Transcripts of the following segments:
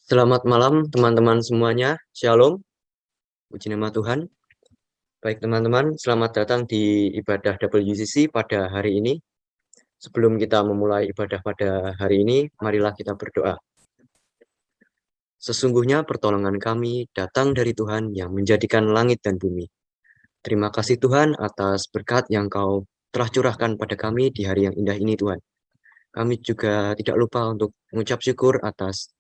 Selamat malam teman-teman semuanya, Shalom, puji nama Tuhan. Baik teman-teman, selamat datang di ibadah WCC pada hari ini. Sebelum kita memulai ibadah pada hari ini, marilah kita berdoa. Sesungguhnya pertolongan kami datang dari Tuhan yang menjadikan langit dan bumi. Terima kasih Tuhan atas berkat yang Kau telah curahkan pada kami di hari yang indah ini Tuhan. Kami juga tidak lupa untuk mengucap syukur atas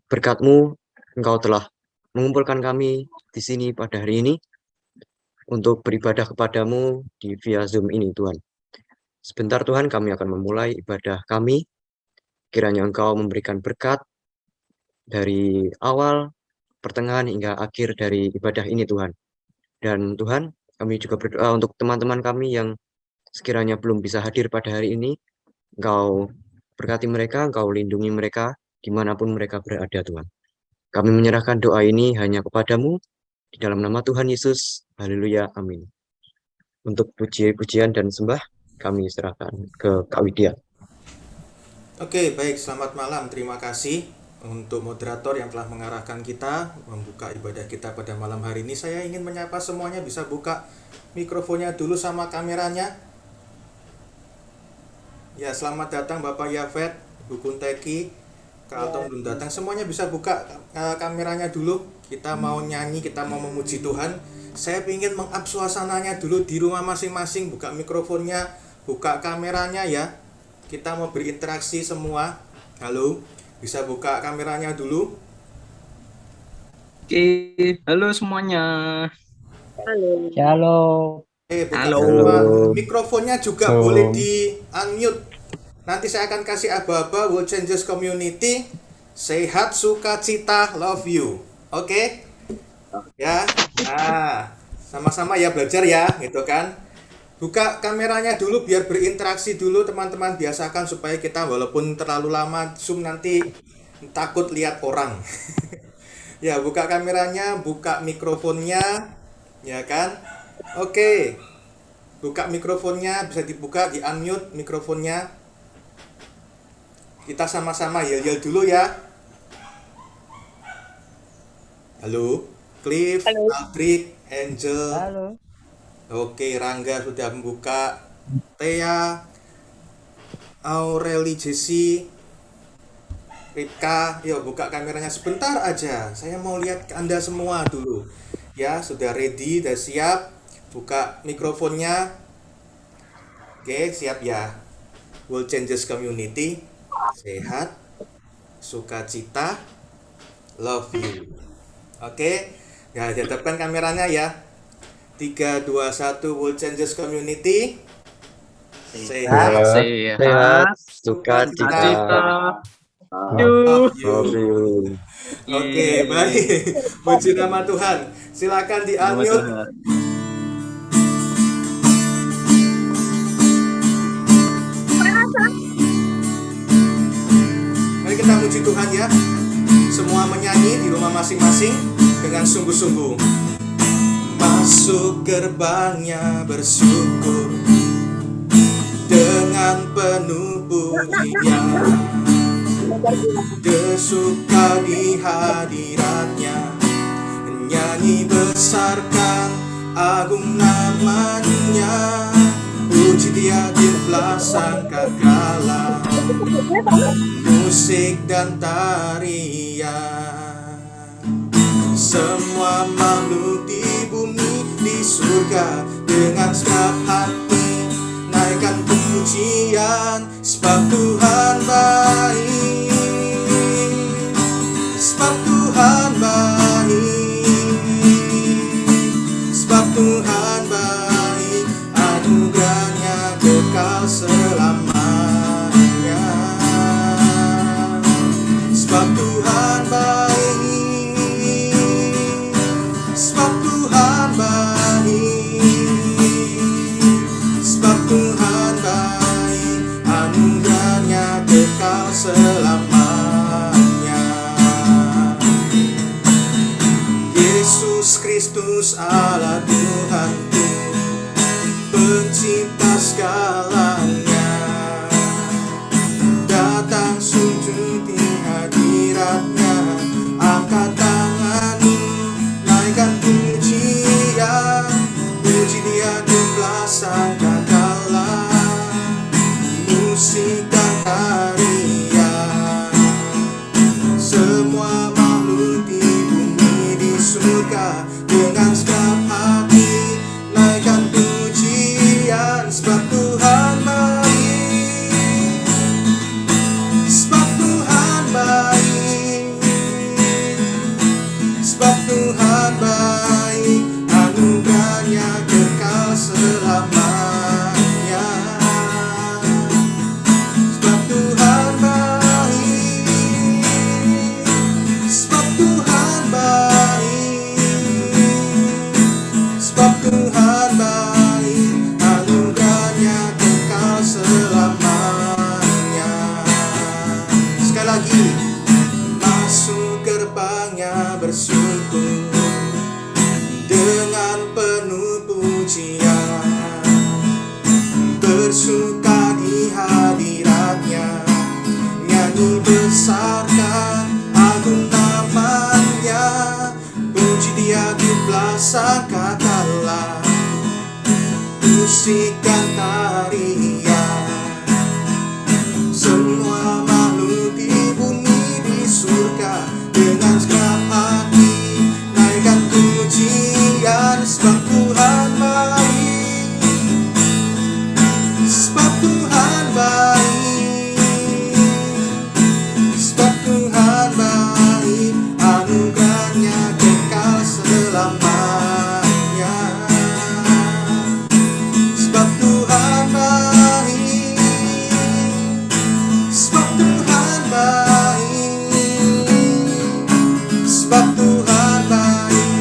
berkat-Mu. Engkau telah mengumpulkan kami di sini pada hari ini untuk beribadah kepadamu di via Zoom ini Tuhan. Sebentar Tuhan, kami akan memulai ibadah kami. Kiranya Engkau memberikan berkat dari awal, pertengahan hingga akhir dari ibadah ini Tuhan. Dan Tuhan, kami juga berdoa untuk teman-teman kami yang sekiranya belum bisa hadir pada hari ini. Engkau berkati mereka, Engkau lindungi mereka dimanapun mereka berada Tuhan. Kami menyerahkan doa ini hanya kepadamu, di dalam nama Tuhan Yesus. Haleluya, amin. Untuk puji-pujian dan sembah, kami serahkan ke Kak Widya. Oke, baik. Selamat malam. Terima kasih untuk moderator yang telah mengarahkan kita membuka ibadah kita pada malam hari ini. Saya ingin menyapa semuanya, bisa buka mikrofonnya dulu sama kameranya. Ya, selamat datang Bapak Yafet, Ibu Kunteki, Kak Alton belum datang. Semuanya bisa buka kameranya dulu. Kita mau nyanyi, kita mau memuji Tuhan. Saya ingin meng-up suasananya dulu di rumah masing-masing. Buka mikrofonnya, buka kameranya ya. Kita mau berinteraksi semua. Halo, bisa buka kameranya dulu. Oke, halo semuanya. Halo. Buka Halo. semua. Mikrofonnya juga boleh di unmute. Nanti saya akan kasih aba-aba World Changers Community. Sehat, sukacita, love you. Oke? Ya. Nah, sama-sama ya belajar ya, gitu kan. Buka kameranya dulu biar berinteraksi dulu teman-teman. Biasakan supaya kita walaupun terlalu lama Zoom nanti takut lihat orang. Ya, buka kameranya, buka mikrofonnya, ya kan? Oke. Buka mikrofonnya, bisa dibuka, di unmute mikrofonnya. Kita sama-sama yel-yel dulu ya. Halo, Cliff, Halo. Aldrich, Angel. Halo. Oke, Rangga sudah membuka. Thea, Aureli, Jesse, Ripka, yuk buka kameranya sebentar aja. Saya mau lihat Anda semua dulu. Ya, sudah ready, sudah siap. Buka mikrofonnya. Oke, siap ya. World Changers Community. Sehat, sukacita, love you. Oke, ya hadapkan kameranya ya. 3, 2, 1, World Changers Community. Sehat, Sehat, sukacita, Yuk. love you. Oke, baik. Puji nama Tuhan. Silakan di unmute. Mari kita puji Tuhan ya. Semua menyanyi di rumah masing-masing dengan sungguh-sungguh. Masuk gerbangnya bersyukur dengan penuh pujian. Bersuka di hadiratnya, nyanyi besarkan agung namanya. Puji dia jumlah sangkakala, musik dan tarian. Semua makhluk di bumi, di surga, dengan segenap hati naikkan pujian, sebab Tuhan baik, sebab Tuhan baik, sebab Tuhan baik, anugerahnya kekal selamanya. Sebab Tuhan baik, sebab Tuhan baik, sebab Tuhan baik, anugerahnya kekal Tuhan baik, anugerahnya kekal selamanya. Sekali lagi, masuk gerbangnya bersyukur dengan penuh pujian, bersuka di hadiratnya, nyanyi besarkan agung namanya, puji dia di belasang katalah, musikan tarian. Semua makhluk di bumi di surga dengan segenap hati naikkan pujian, sebab Tuhan baik, sebab Tuhan baik, sebab Tuhan baik, anugerahnya kekal selamanya. Sebab Tuhan baik, sebab Tuhan baik, sebab Tuhan baik,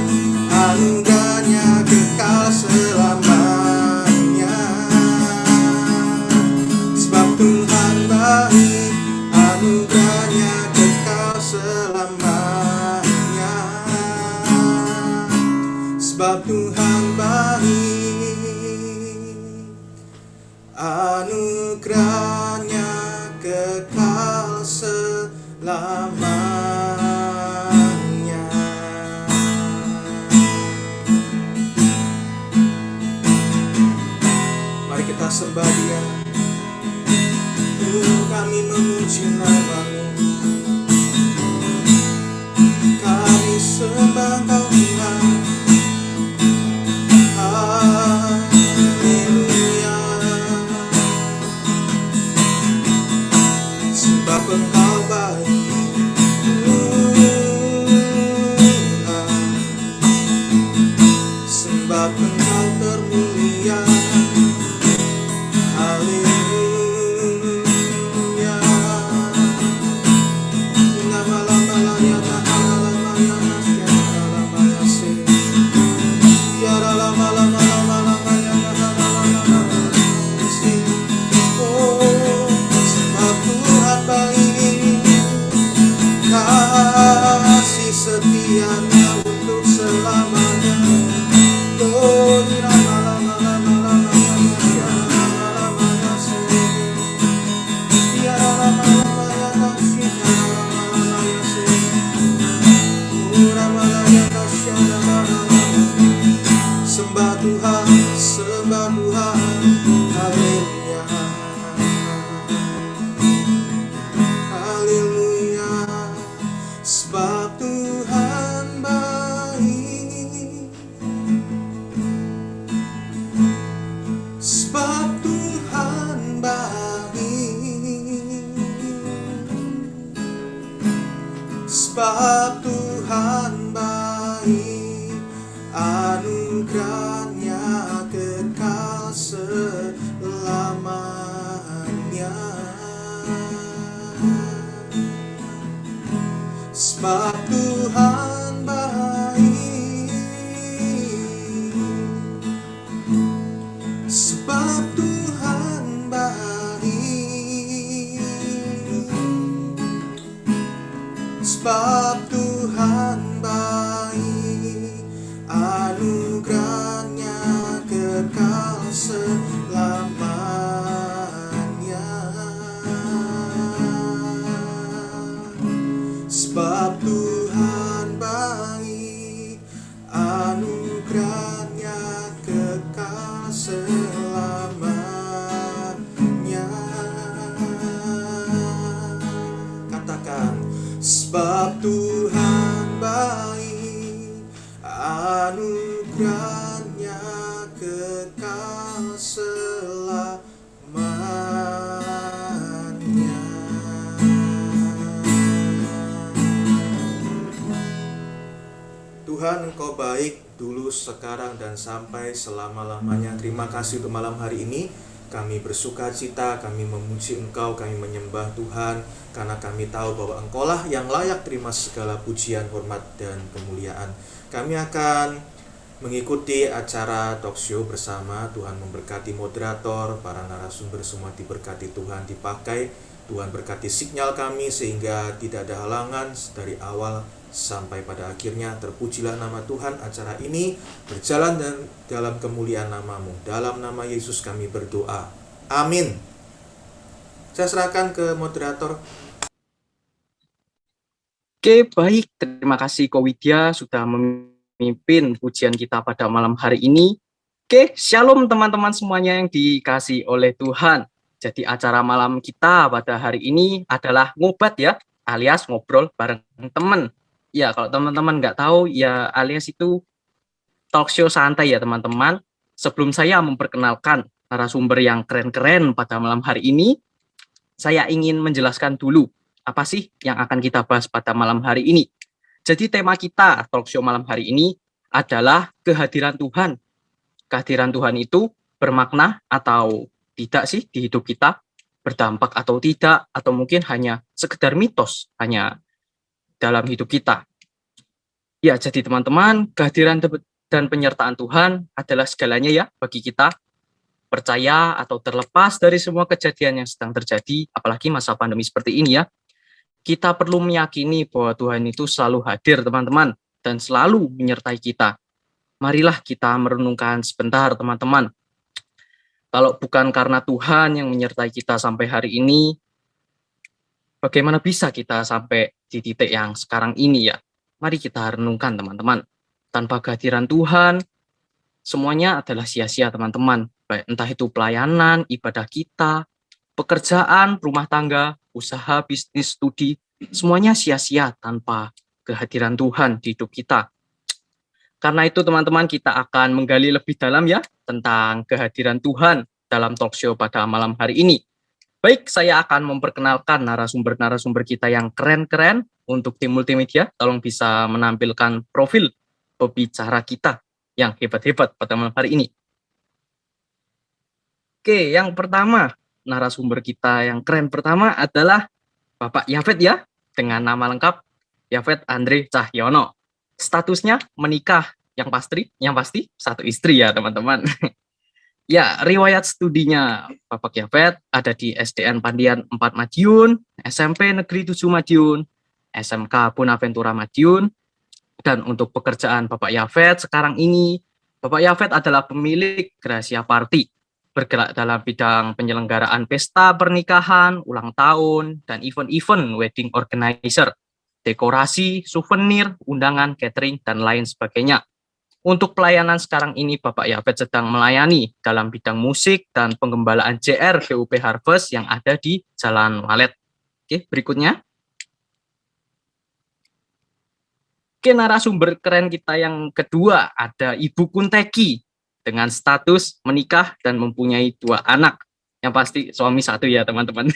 anugerahnya kekal selamanya. Sebab Tuhan baik, anugerahnya kekal selamanya. Sebab Tuhan baik, anugerahnya kekal selamanya. Mari kita sembah Dia. Kami memuji nama-Mu, kami sembah Engkau Tuhan. Haleluya. Sebab Engkau baik, sebab Engkau termulia. Haleluya. Lama-lama-lama ya sebab Tuhan baik, kasih setianya untuk selamanya. Oh, lama-lama-lama sembah Tuhan, sembah Tuhan, haleluya, haleluya. Sebab Tuhan baik, sebab Tuhan baik, sebab Tuhan baik, anugerahnya kekal selamanya. Sebab Tuhan baik, sebab Tuhan baik, sebab Tuhan baik, anugerahnya kekal selamanya. Sebab Tuhan baik, anugerahnya kekal selamanya. Katakan, sebab Tuhan baik, anugerahnya kekal selamanya. Tuhan, Engkau baik dulu, sekarang, dan sampai selama-lamanya. Terima kasih untuk malam hari ini. Kami bersuka cita, kami memuji Engkau, kami menyembah Tuhan, karena kami tahu bahwa Engkau lah yang layak terima segala pujian, hormat, dan kemuliaan. Kami akan mengikuti acara talk show bersama. Tuhan memberkati moderator, para narasumber semua diberkati Tuhan, dipakai Tuhan, berkati sinyal kami sehingga tidak ada halangan dari awal sampai pada akhirnya. Terpujilah nama Tuhan, acara ini berjalan dan dalam kemuliaan nama-Mu. Dalam nama Yesus kami berdoa. Amin. Saya serahkan ke moderator. Oke, baik. Terima kasih Ko Widya sudah memimpin pujian kita pada malam hari ini. Oke, shalom teman-teman semuanya yang dikasih oleh Tuhan. Jadi acara malam kita pada hari ini adalah ngobat ya, alias ngobrol bareng teman. Ya, kalau teman-teman nggak tahu, ya alias itu talk show santai ya teman-teman. Sebelum saya memperkenalkan narasumber yang keren-keren pada malam hari ini, saya ingin menjelaskan dulu apa sih yang akan kita bahas pada malam hari ini. Jadi tema kita talk show malam hari ini adalah kehadiran Tuhan. Kehadiran Tuhan itu bermakna atau tidak sih di hidup kita, berdampak atau tidak, atau mungkin hanya sekedar mitos hanya dalam hidup kita. Ya, jadi teman-teman, kehadiran dan penyertaan Tuhan adalah segalanya ya bagi kita. Percaya atau terlepas dari semua kejadian yang sedang terjadi, apalagi masa pandemi seperti ini ya, kita perlu meyakini bahwa Tuhan itu selalu hadir teman-teman, dan selalu menyertai kita. Marilah kita merenungkan sebentar teman-teman. Kalau bukan karena Tuhan yang menyertai kita sampai hari ini, bagaimana bisa kita sampai di titik yang sekarang ini ya? Mari kita renungkan teman-teman. Tanpa kehadiran Tuhan, semuanya adalah sia-sia teman-teman. Baik entah itu pelayanan, ibadah kita, pekerjaan, rumah tangga, usaha, bisnis, studi, semuanya sia-sia tanpa kehadiran Tuhan di hidup kita. Karena itu teman-teman, kita akan menggali lebih dalam ya tentang kehadiran Tuhan dalam talk show pada malam hari ini. Baik, saya akan memperkenalkan narasumber-narasumber kita yang keren-keren. Untuk tim multimedia, tolong bisa menampilkan profil pembicara kita yang hebat-hebat pada malam hari ini. Oke, yang pertama, narasumber kita yang keren pertama adalah Bapak Yafet ya, dengan nama lengkap Yafet Andre Cahyono. Statusnya menikah, yang pasti satu istri ya teman-teman. Ya, riwayat studinya Bapak Yafet ada di SDN Pandian 4 Madiun, SMP Negeri 7 Madiun, SMK Bonaventura Madiun, dan untuk pekerjaan Bapak Yafet sekarang ini, Bapak Yafet adalah pemilik Gracia Party, bergerak dalam bidang penyelenggaraan pesta pernikahan, ulang tahun, dan event-event wedding organizer, dekorasi, souvenir, undangan, catering, dan lain sebagainya. Untuk pelayanan sekarang ini, Bapak Yafet sedang melayani dalam bidang musik dan penggembalaan JR GUP Harvest yang ada di Jalan Walet. Oke, berikutnya. Oke, narasumber keren kita yang kedua ada Ibu Kunteki dengan status menikah dan mempunyai 2 anak. Yang pasti suami 1 ya teman-teman.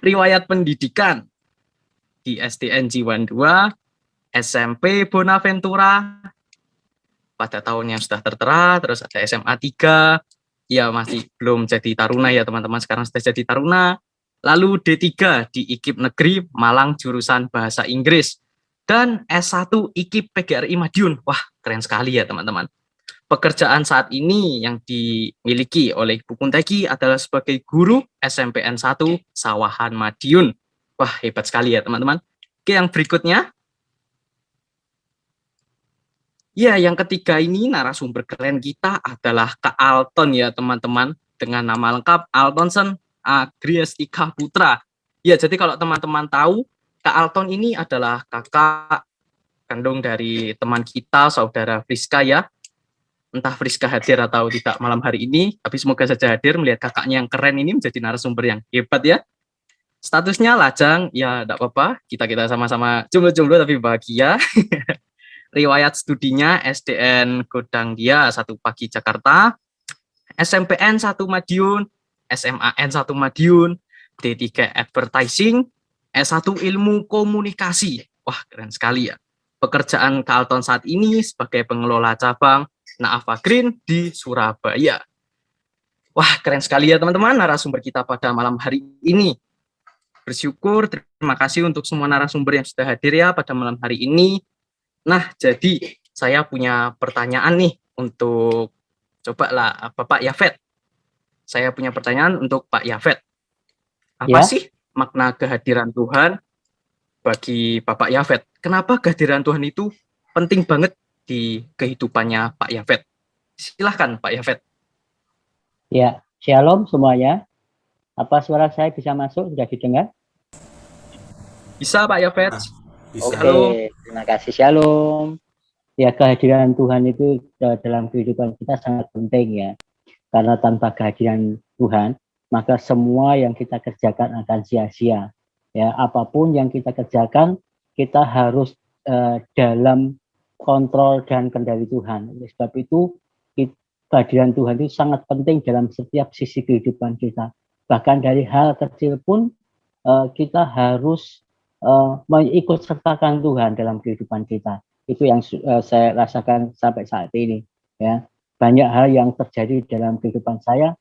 Riwayat pendidikan di SDN Jiwan 2, SMP Bonaventura pada tahun yang sudah tertera, terus ada SMA 3, ya masih belum jadi taruna ya teman-teman, sekarang sudah jadi taruna. Lalu D3 di IKIP Negeri Malang jurusan Bahasa Inggris, dan S1 IKIP PGRI Madiun. Wah, keren sekali ya teman-teman. Pekerjaan saat ini yang dimiliki oleh Ibu Kunteki adalah sebagai guru SMPN 1 Sawahan Madiun. Wah, hebat sekali ya teman-teman. Oke, yang berikutnya. Ya, yang ketiga ini narasumber keren kita adalah Kak Alton ya teman-teman. Dengan nama lengkap Altonsen Agriestika Putra. Ya, jadi kalau teman-teman tahu, Kak Alton ini adalah kakak kandung dari teman kita, saudara Friska ya. Entah Friska hadir atau tidak malam hari ini, tapi semoga saja hadir melihat kakaknya yang keren ini menjadi narasumber yang hebat ya. Statusnya lajang, ya enggak apa-apa, kita sama-sama jomblo-jomblo tapi bahagia. Riwayat studinya SDN Godang Dia 1 Pagi Jakarta, SMPN 1 Madiun, SMAN 1 Madiun, D3 Advertising, S1 Ilmu Komunikasi. Wah, keren sekali ya. Pekerjaan Kak Alton saat ini sebagai pengelola cabang Naafa Green di Surabaya. Wah, keren sekali ya teman-teman narasumber kita pada malam hari ini. Bersyukur, terima kasih untuk semua narasumber yang sudah hadir ya pada malam hari ini. Nah, jadi saya punya pertanyaan nih untuk coba lah Bapak Yafet. Saya punya pertanyaan untuk Pak Yafet. Apa Ya. sih makna kehadiran Tuhan bagi Bapak Yafet? Kenapa kehadiran Tuhan itu penting banget di kehidupannya Pak Yafet? Silahkan Pak Yafet. Ya, shalom semuanya. Apa suara saya bisa masuk? Sudah didengar? Bisa Pak Yafet. Bisa. Oke, Shalom. terima kasih. Shalom. Ya, kehadiran Tuhan itu dalam kehidupan kita sangat penting ya. Karena tanpa kehadiran Tuhan, maka semua yang kita kerjakan akan sia-sia. Ya, apapun yang kita kerjakan, kita harus dalam kontrol dan kendali Tuhan. Oleh sebab itu, kehadiran Tuhan itu sangat penting dalam setiap sisi kehidupan kita. Bahkan dari hal kecil pun kita harus mengikut sertakan Tuhan dalam kehidupan kita. Itu yang saya rasakan sampai saat ini. Ya, banyak hal yang terjadi dalam kehidupan saya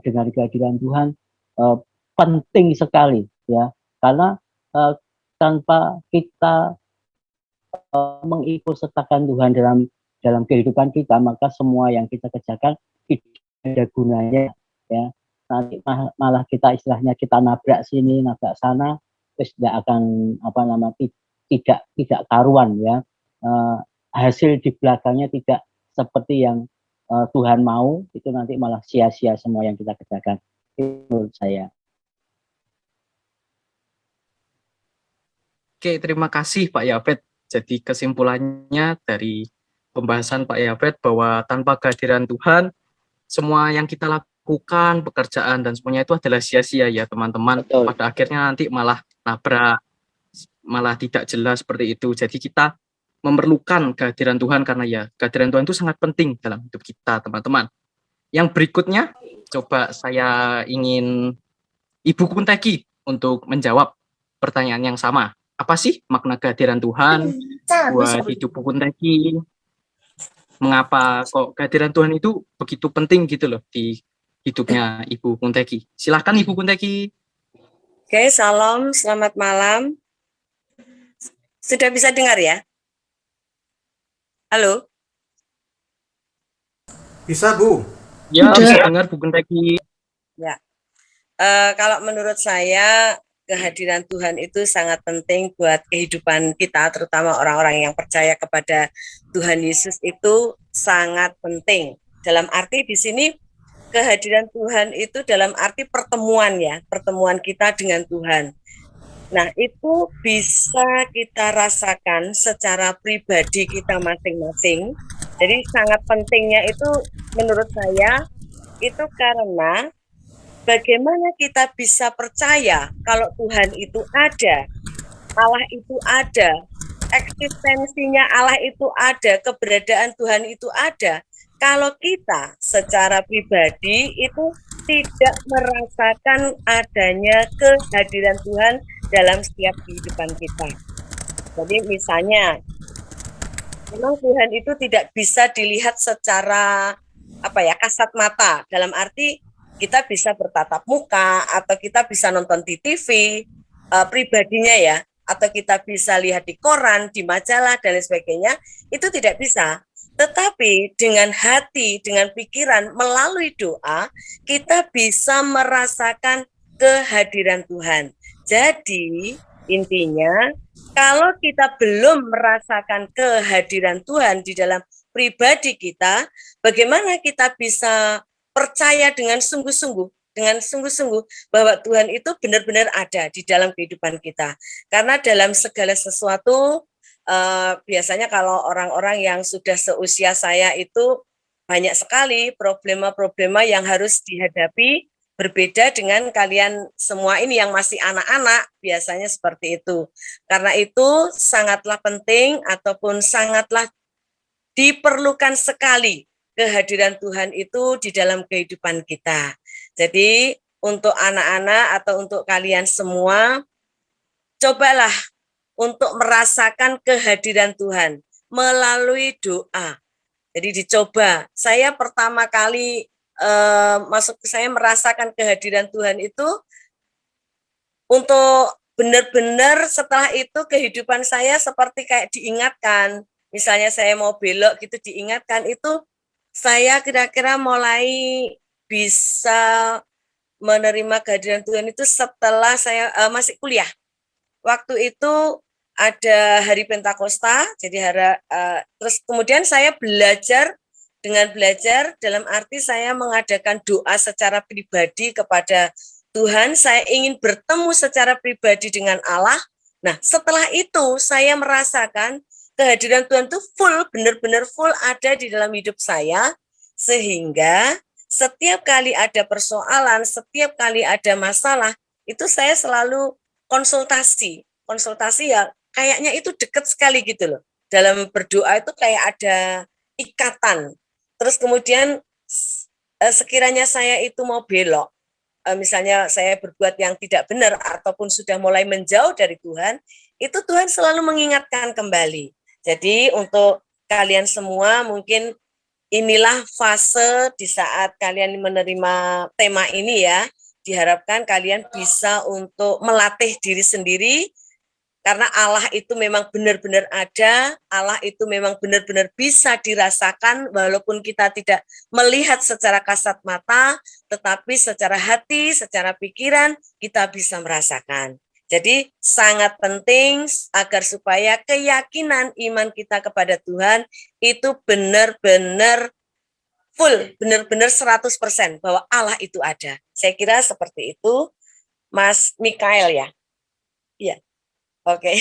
dengan kehadiran Tuhan penting sekali, ya, karena tanpa kita mengikut sertakan Tuhan dalam kehidupan kita, maka semua yang kita kerjakan tidak ada gunanya, ya. Nanti malah kita istilahnya kita nabrak sini, nabrak sana, terus tidak akan tidak karuan, ya. Hasil di belakangnya tidak seperti yang Tuhan mau, itu nanti malah sia-sia semua yang kita kerjakan. Itu menurut saya. Oke, terima kasih Pak Yafet. Jadi kesimpulannya dari pembahasan Pak Yafet bahwa tanpa kehadiran Tuhan, semua yang kita lakukan, pekerjaan dan semuanya itu adalah sia-sia ya teman-teman. Betul. Pada akhirnya nanti malah nabrak, malah tidak jelas seperti itu. Jadi kita memerlukan kehadiran Tuhan karena ya kehadiran Tuhan itu sangat penting dalam hidup kita teman-teman. Yang berikutnya, coba saya ingin Ibu Kunteki untuk menjawab pertanyaan yang sama. Apa sih makna kehadiran Tuhan buat hidup Bu Kunteki? Mengapa kok kehadiran Tuhan itu begitu penting gitu loh di hidupnya Ibu Kunteki? Silahkan Ibu Kunteki. Oke, salam, selamat malam. Sudah bisa dengar ya? Halo? Bisa, Bu. Ya, bisa dengar Bu Kunteki. Ya. Kalau menurut saya, kehadiran Tuhan itu sangat penting buat kehidupan kita, terutama orang-orang yang percaya kepada Tuhan Yesus itu sangat penting. Dalam arti di sini, kehadiran Tuhan itu dalam arti pertemuan ya, pertemuan kita dengan Tuhan. Nah, itu bisa kita rasakan secara pribadi kita masing-masing. Jadi sangat pentingnya itu menurut saya, itu karena bagaimana kita bisa percaya kalau Tuhan itu ada, Allah itu ada, eksistensinya Allah itu ada, keberadaan Tuhan itu ada. Kalau kita secara pribadi itu tidak merasakan adanya kehadiran Tuhan dalam setiap kehidupan kita. Jadi misalnya, memang Tuhan itu tidak bisa dilihat secara kasat mata, dalam arti kita bisa bertatap muka atau kita bisa nonton di TV pribadinya ya, atau kita bisa lihat di koran, di majalah dan lain sebagainya, itu tidak bisa. Tetapi dengan hati, dengan pikiran, melalui doa, kita bisa merasakan kehadiran Tuhan. Jadi intinya, kalau kita belum merasakan kehadiran Tuhan di dalam pribadi kita, bagaimana kita bisa percaya dengan sungguh-sungguh bahwa Tuhan itu benar-benar ada di dalam kehidupan kita. Karena dalam segala sesuatu, biasanya kalau orang-orang yang sudah seusia saya itu banyak sekali problema-problema yang harus dihadapi, berbeda dengan kalian semua ini yang masih anak-anak, biasanya seperti itu. Karena itu sangatlah penting ataupun sangatlah diperlukan sekali kehadiran Tuhan itu di dalam kehidupan kita. Jadi untuk anak-anak atau untuk kalian semua, cobalah untuk merasakan kehadiran Tuhan melalui doa. Jadi dicoba. Saya pertama kali saya merasakan kehadiran Tuhan itu untuk benar-benar setelah itu kehidupan saya seperti kayak diingatkan. misalnya saya mau belok gitu diingatkan, itu saya kira-kira mulai bisa menerima kehadiran Tuhan itu setelah saya masih kuliah. Waktu itu ada hari Pentakosta, jadi terus kemudian saya belajar dalam arti saya mengadakan doa secara pribadi kepada Tuhan, saya ingin bertemu secara pribadi dengan Allah. Nah, setelah itu saya merasakan kehadiran Tuhan itu full, benar-benar full ada di dalam hidup saya, sehingga setiap kali ada persoalan, setiap kali ada masalah, itu saya selalu konsultasi ya, kayaknya itu dekat sekali gitu loh. Dalam berdoa itu kayak ada ikatan. Terus kemudian sekiranya saya itu mau belok, misalnya saya berbuat yang tidak benar ataupun sudah mulai menjauh dari Tuhan, itu Tuhan selalu mengingatkan kembali. Jadi untuk kalian semua mungkin inilah fase di saat kalian menerima tema ini ya. Diharapkan kalian bisa untuk melatih diri sendiri, karena Allah itu memang benar-benar ada, Allah itu memang benar-benar bisa dirasakan walaupun kita tidak melihat secara kasat mata, tetapi secara hati, secara pikiran kita bisa merasakan. Jadi sangat penting agar supaya keyakinan iman kita kepada Tuhan itu benar-benar full, benar-benar 100% bahwa Allah itu ada. Saya kira seperti itu, Mas Mikael ya. Iya. Oke.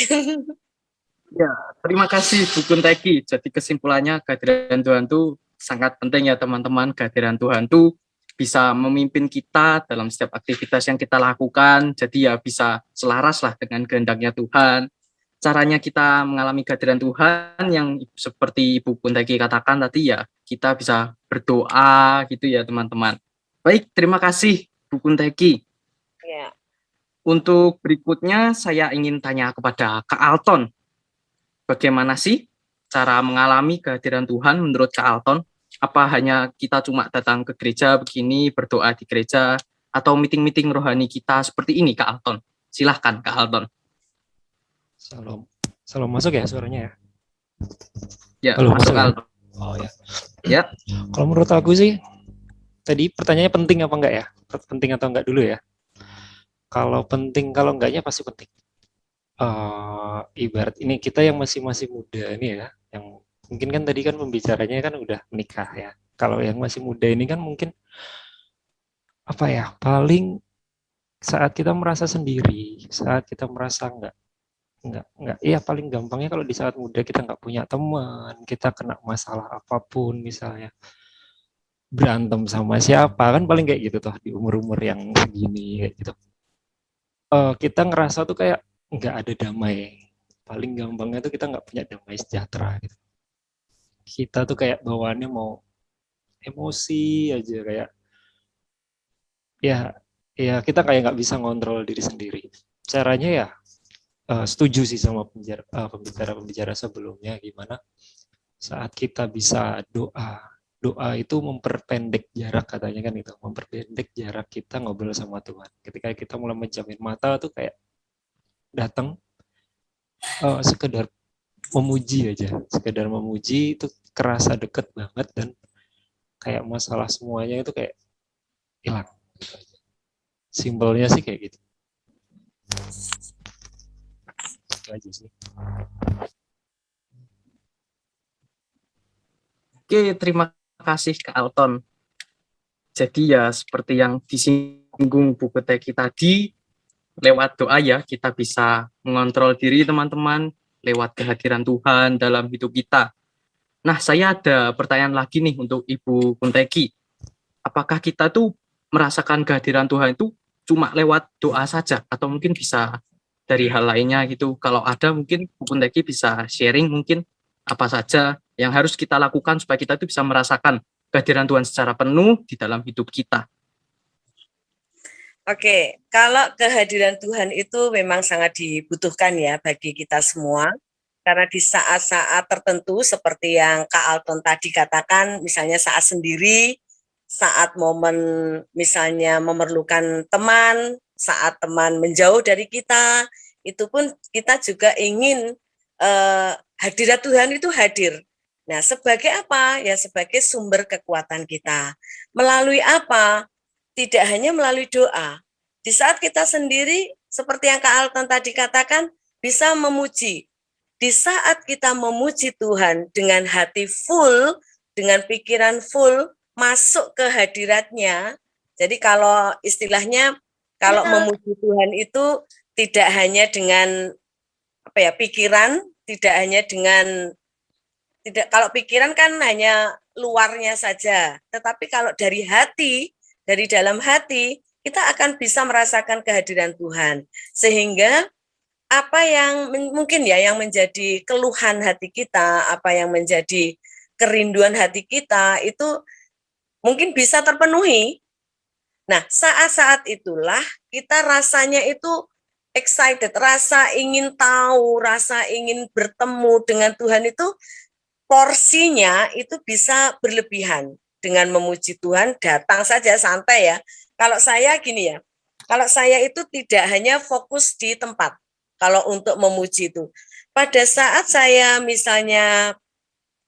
Ya, terima kasih Bu Kunteki. Jadi kesimpulannya kehadiran Tuhan itu sangat penting ya teman-teman. Kehadiran Tuhan itu bisa memimpin kita dalam setiap aktivitas yang kita lakukan. Jadi ya bisa selaras lah dengan kehendaknya Tuhan. Caranya kita mengalami kehadiran Tuhan yang seperti Ibu Kunteki katakan tadi ya, kita bisa berdoa gitu ya teman-teman. Baik, terima kasih Bu Kunteki. Ya. Untuk berikutnya saya ingin tanya kepada Kak Alton. Bagaimana sih cara mengalami kehadiran Tuhan menurut Kak Alton? Apa hanya kita cuma datang ke gereja begini, berdoa di gereja, atau meeting-meeting rohani kita seperti ini Kak Alton? Silahkan Kak Alton. Salam masuk ya suaranya ya? Ya, halo, masuk ya? Alton. Oh ya. Ya. Kalau menurut aku sih, tadi pertanyaannya penting apa enggak ya? Penting atau enggak dulu ya? Kalau penting, kalau enggaknya pasti penting. Ibarat ini kita yang masih muda ini ya, yang mungkin kan tadi kan pembicaranya kan udah menikah ya. Kalau yang masih muda ini kan mungkin apa ya, paling saat kita merasa sendiri, saat kita merasa enggak, iya paling gampangnya kalau di saat muda kita enggak punya teman, kita kena masalah apapun misalnya, berantem sama siapa, kan paling kayak gitu toh di umur-umur yang segini kayak gitu. Kita ngerasa tuh kayak nggak ada damai. Paling gampangnya tuh kita nggak punya damai sejahtera gitu. Kita tuh kayak bawaannya mau emosi aja, kayak ya kita kayak nggak bisa ngontrol diri sendiri. Caranya ya setuju sih sama pembicara sebelumnya, gimana saat kita bisa doa itu memperpendek jarak, katanya kan itu, memperpendek jarak kita ngobrol sama Tuhan. Ketika kita mulai menjamin mata tuh kayak datang sekedar memuji aja, sekedar memuji itu kerasa deket banget, dan kayak masalah semuanya itu kayak hilang. Simpelnya sih kayak gitu. Itu aja sih. Oke, terima kasih Kak Alton. Jadi ya seperti yang disinggung Bu Kunteki tadi, lewat doa ya kita bisa mengontrol diri teman-teman, lewat kehadiran Tuhan dalam hidup kita. Nah, saya ada pertanyaan lagi nih untuk Ibu Kunteki. Apakah kita tuh merasakan kehadiran Tuhan itu cuma lewat doa saja, atau mungkin bisa dari hal lainnya gitu? Kalau ada mungkin Bu Kunteki bisa sharing mungkin apa saja yang harus kita lakukan supaya kita itu bisa merasakan kehadiran Tuhan secara penuh di dalam hidup kita. Oke, kalau kehadiran Tuhan itu memang sangat dibutuhkan ya bagi kita semua. Karena di saat-saat tertentu seperti yang Kak Alton tadi katakan, misalnya saat sendiri, saat momen misalnya memerlukan teman, saat teman menjauh dari kita, itu pun kita juga ingin hadirat Tuhan itu hadir. Nah, sebagai apa? Ya sebagai sumber kekuatan kita. Melalui apa? Tidak hanya melalui doa. Di saat kita sendiri, seperti yang Kak Alton tadi katakan, bisa memuji. Di saat kita memuji Tuhan dengan hati full, dengan pikiran full, masuk ke hadiratnya. Jadi kalau istilahnya, kalau memuji Tuhan itu tidak hanya dengan pikiran, tidak hanya dengan kalau pikiran kan hanya luarnya saja, tetapi kalau dari hati, dari dalam hati, kita akan bisa merasakan kehadiran Tuhan. Sehingga apa yang mungkin ya yang menjadi keluhan hati kita, apa yang menjadi kerinduan hati kita itu mungkin bisa terpenuhi. Nah, saat-saat itulah kita rasanya itu excited, rasa ingin tahu, rasa ingin bertemu dengan Tuhan itu porsinya itu bisa berlebihan. Dengan memuji Tuhan datang saja santai ya. Kalau saya gini ya, kalau saya itu tidak hanya fokus di tempat. Kalau untuk memuji itu, pada saat saya misalnya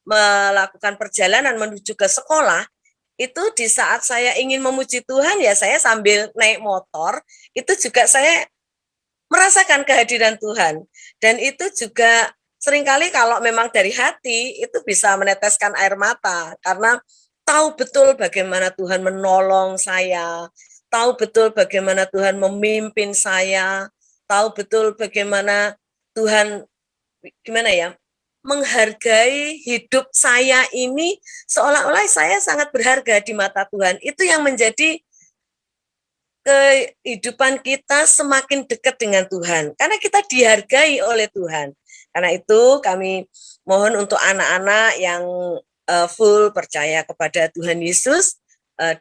melakukan perjalanan menuju ke sekolah, itu di saat saya ingin memuji Tuhan ya saya sambil naik motor, itu juga saya merasakan kehadiran Tuhan. Dan itu juga seringkali kalau memang dari hati itu bisa meneteskan air mata karena tahu betul bagaimana Tuhan menolong saya, tahu betul bagaimana Tuhan memimpin saya, tahu betul bagaimana Tuhan menghargai hidup saya ini seolah-olah saya sangat berharga di mata Tuhan. Itu yang menjadi kehidupan kita semakin dekat dengan Tuhan karena kita dihargai oleh Tuhan. Karena itu kami mohon untuk anak-anak yang full percaya kepada Tuhan Yesus,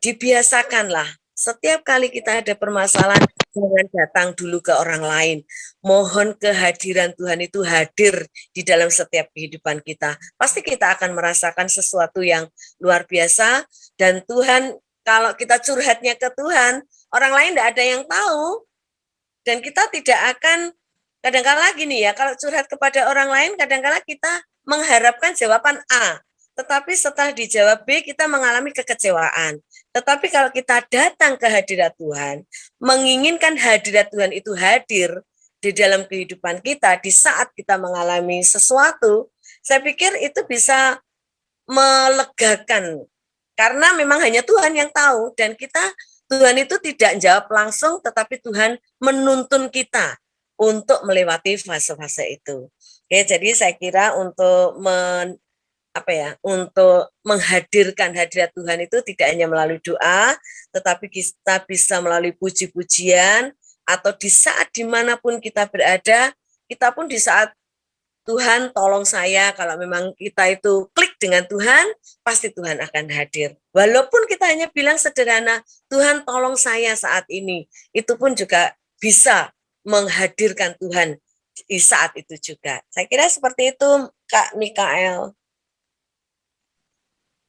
dibiasakanlah setiap kali kita ada permasalahan jangan datang dulu ke orang lain. Mohon kehadiran Tuhan itu hadir di dalam setiap kehidupan kita. Pasti kita akan merasakan sesuatu yang luar biasa dan Tuhan kalau kita curhatnya ke Tuhan, orang lain tidak ada yang tahu dan kita tidak akan kadang-kala gini ya, kalau curhat kepada orang lain kadang-kala kita mengharapkan jawaban A. Tetapi setelah dijawab B, kita mengalami kekecewaan. Tetapi kalau kita datang ke hadirat Tuhan, menginginkan hadirat Tuhan itu hadir di dalam kehidupan kita, di saat kita mengalami sesuatu, saya pikir itu bisa melegakan. Karena memang hanya Tuhan yang tahu, dan Tuhan itu tidak jawab langsung, tetapi Tuhan menuntun kita untuk melewati fase-fase itu. Oke, jadi saya kira untuk untuk menghadirkan hadirat Tuhan itu tidak hanya melalui doa, tetapi kita bisa melalui puji-pujian, atau di saat dimanapun kita berada, kita pun di saat Tuhan tolong saya, kalau memang kita itu klik dengan Tuhan, pasti Tuhan akan hadir. Walaupun kita hanya bilang sederhana, Tuhan tolong saya saat ini, itu pun juga bisa menghadirkan Tuhan di saat itu juga. Saya kira seperti itu, Kak Mikael.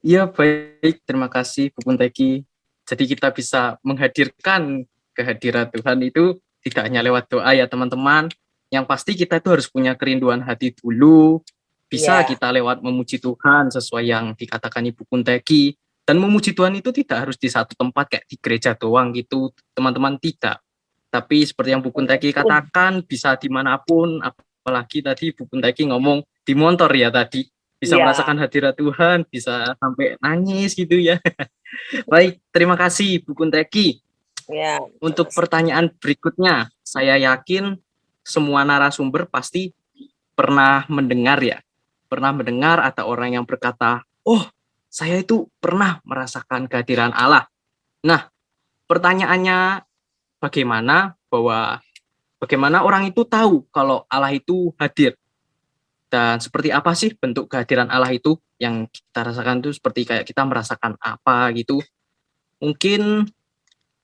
Iya, baik. Terima kasih, Bu Kunteki. Jadi kita bisa menghadirkan kehadiran Tuhan itu tidak hanya lewat doa ya, teman-teman. Yang pasti kita itu harus punya kerinduan hati dulu. Bisa kita lewat memuji Tuhan sesuai yang dikatakan Ibu Kunteki. Dan memuji Tuhan itu tidak harus di satu tempat kayak di gereja doang gitu, teman-teman, tidak. Tapi seperti yang Bu Kunteki katakan, bisa dimanapun, apalagi tadi Bu Kunteki ngomong di motor ya tadi. Bisa merasakan hadirat Tuhan, bisa sampai nangis gitu ya. Baik, terima kasih Bu Kunteki. Untuk pertanyaan berikutnya, saya yakin semua narasumber pasti pernah mendengar ya. Pernah mendengar atau orang yang berkata, oh saya itu pernah merasakan kehadiran Allah. Nah, pertanyaannya bagaimana orang itu tahu kalau Allah itu hadir? Dan seperti apa sih bentuk kehadiran Allah itu yang kita rasakan itu seperti kayak kita merasakan apa gitu. Mungkin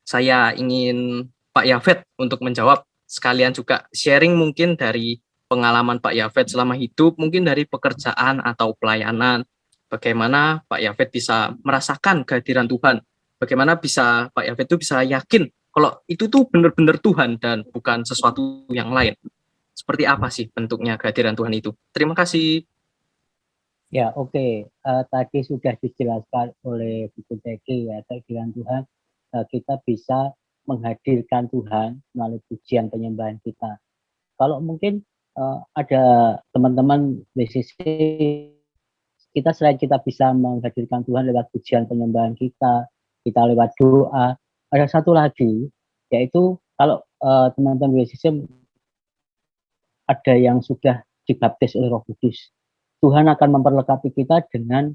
saya ingin Pak Yafet untuk menjawab, sekalian juga sharing mungkin dari pengalaman Pak Yafet selama hidup, mungkin dari pekerjaan atau pelayanan, bagaimana Pak Yafet bisa merasakan kehadiran Tuhan, bagaimana bisa Pak Yafet itu bisa yakin kalau itu tuh benar-benar Tuhan dan bukan sesuatu yang lain. Seperti apa sih bentuknya kehadiran Tuhan itu? Terima kasih. Ya, oke. Tadi sudah dijelaskan oleh Buku Teki ya, kehadiran Tuhan. Kita bisa menghadirkan Tuhan melalui pujian penyembahan kita. Kalau mungkin ada teman-teman di sisi kita, selain kita bisa menghadirkan Tuhan lewat pujian penyembahan kita lewat doa, ada satu lagi, yaitu kalau teman-teman di sisi ada yang sudah dibaptis oleh Roh Kudus, Tuhan akan memperlengkapi kita dengan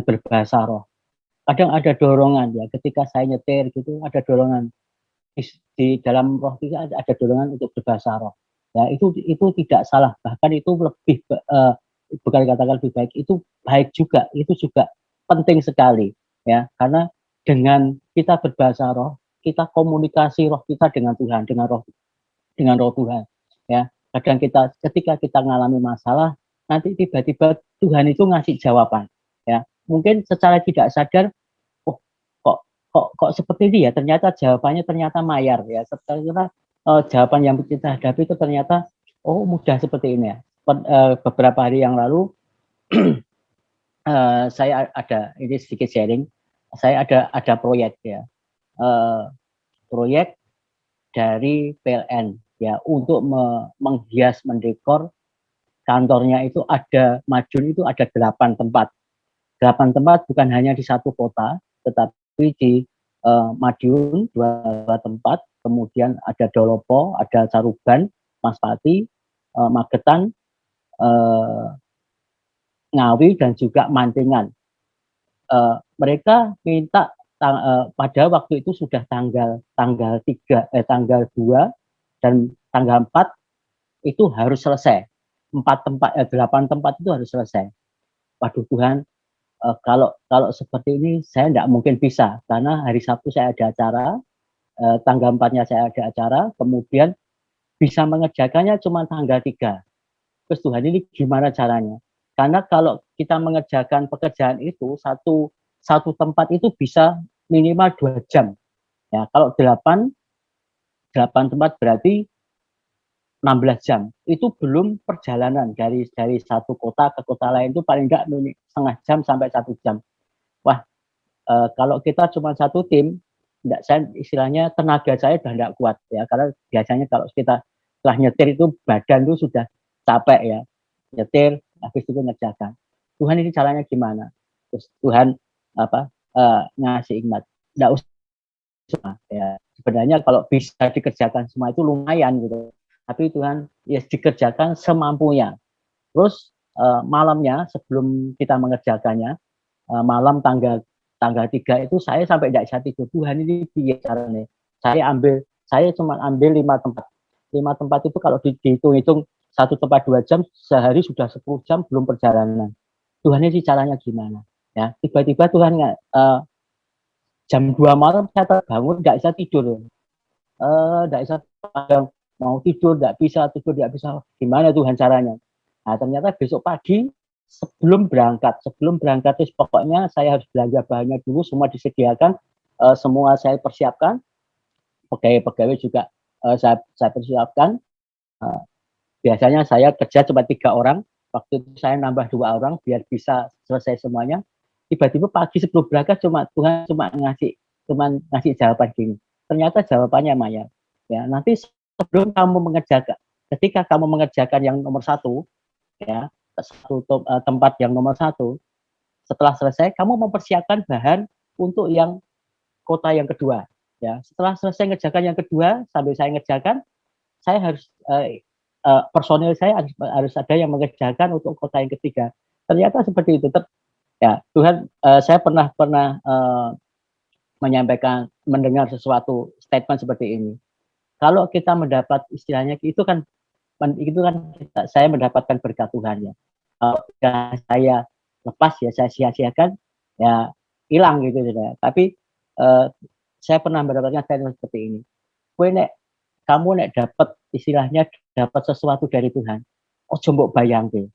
berbahasa roh. Kadang ada dorongan ya, ketika saya nyetir gitu ada dorongan di dalam roh kita, ada dorongan untuk berbahasa roh. Ya, itu tidak salah, bahkan itu lebih bukan dikatakan lebih baik, itu baik juga, itu juga penting sekali ya, karena dengan kita berbahasa roh, kita komunikasi roh kita dengan Tuhan, dengan roh Tuhan ya. Kadang ketika kita mengalami masalah, nanti tiba-tiba Tuhan itu ngasih jawaban ya. Mungkin secara tidak sadar, oh kok seperti ini ya, ternyata jawabannya ternyata mayar ya. Ternyata jawaban yang kita hadapi itu ternyata oh mudah seperti ini ya. Beberapa hari yang lalu saya ada, ini sedikit sharing, saya ada proyek ya, proyek dari PLN ya, untuk menghias, mendekor kantornya. Itu ada Madiun, itu ada 8 tempat. 8 tempat bukan hanya di satu kota, tetapi di Madiun 2 tempat, kemudian ada Dolopo, ada Caruban, Maspati, Magetan, Ngawi, dan juga Mantingan. Mereka minta pada waktu itu sudah tanggal 2 dan tanggal 4 itu harus selesai. 8 tempat itu harus selesai. Waduh Tuhan, kalau seperti ini saya tidak mungkin bisa, karena hari Sabtu saya ada acara, tanggal 4-nya saya ada acara, kemudian bisa mengerjakannya cuma tanggal 3. Terus Tuhan, ini gimana caranya? Karena kalau kita mengerjakan pekerjaan itu, satu tempat itu bisa minimal 2 jam. Ya, kalau 8 tempat berarti 16 jam. Itu belum perjalanan dari satu kota ke kota lain, itu paling enggak setengah jam sampai 1 jam. Wah, kalau kita cuma satu tim, enggak, saya istilahnya tenaga saya sudah enggak kuat ya, karena biasanya kalau kita setelah nyetir itu badan itu sudah capek ya, nyetir habis itu ngerjakan. Tuhan, ini caranya gimana? Terus Tuhan ngasih hikmat, enggak usah ya. Sebenarnya kalau bisa dikerjakan semua itu lumayan gitu, tapi Tuhan ya dikerjakan semampunya. Terus malamnya sebelum kita mengerjakannya, malam tanggal 3 itu saya sampai tidak bisa tidur. Tuhan, ini piye caranya? Saya cuma ambil 5 tempat. 5 tempat itu kalau dihitung-hitung satu tempat 2 jam, sehari sudah 10 jam belum perjalanan. Tuhan, ini caranya gimana? Ya, tiba-tiba Tuhan jam 2 malam saya terbangun, tidak bisa tidur. Tidak bisa, mau tidur tidak bisa, gimana Tuhan caranya? Nah, ternyata besok pagi sebelum berangkat terus pokoknya saya harus belanja bahannya dulu, semua disediakan, semua saya persiapkan, pegawai juga saya persiapkan. Biasanya saya kerja cuma 3 orang, waktu itu saya nambah 2 orang biar bisa selesai semuanya. Tiba-tiba pagi sebelum berangkat Tuhan cuma ngasih jawaban gini. Ternyata jawabannya Maya. Ya, nanti sebelum ketika kamu mengerjakan yang nomor 1, ya, tempat yang nomor 1, setelah selesai kamu mempersiapkan bahan untuk yang kota yang kedua. Ya, setelah selesai ngerjakan yang kedua, sambil saya ngerjakan, saya harus personil saya harus ada yang mengerjakan untuk kota yang ketiga. Ternyata seperti itu. Ya, Tuhan, saya pernah mendengar sesuatu statement seperti ini. Kalau kita mendapat istilahnya itu kan saya mendapatkan berkat Tuhan ya. Kalau saya lepas ya, saya sia-siakan ya, hilang gitu ya. Tapi saya pernah mendapatkan statement seperti ini. Kamu dapat istilahnya dapat sesuatu dari Tuhan, ojo mbok bayangke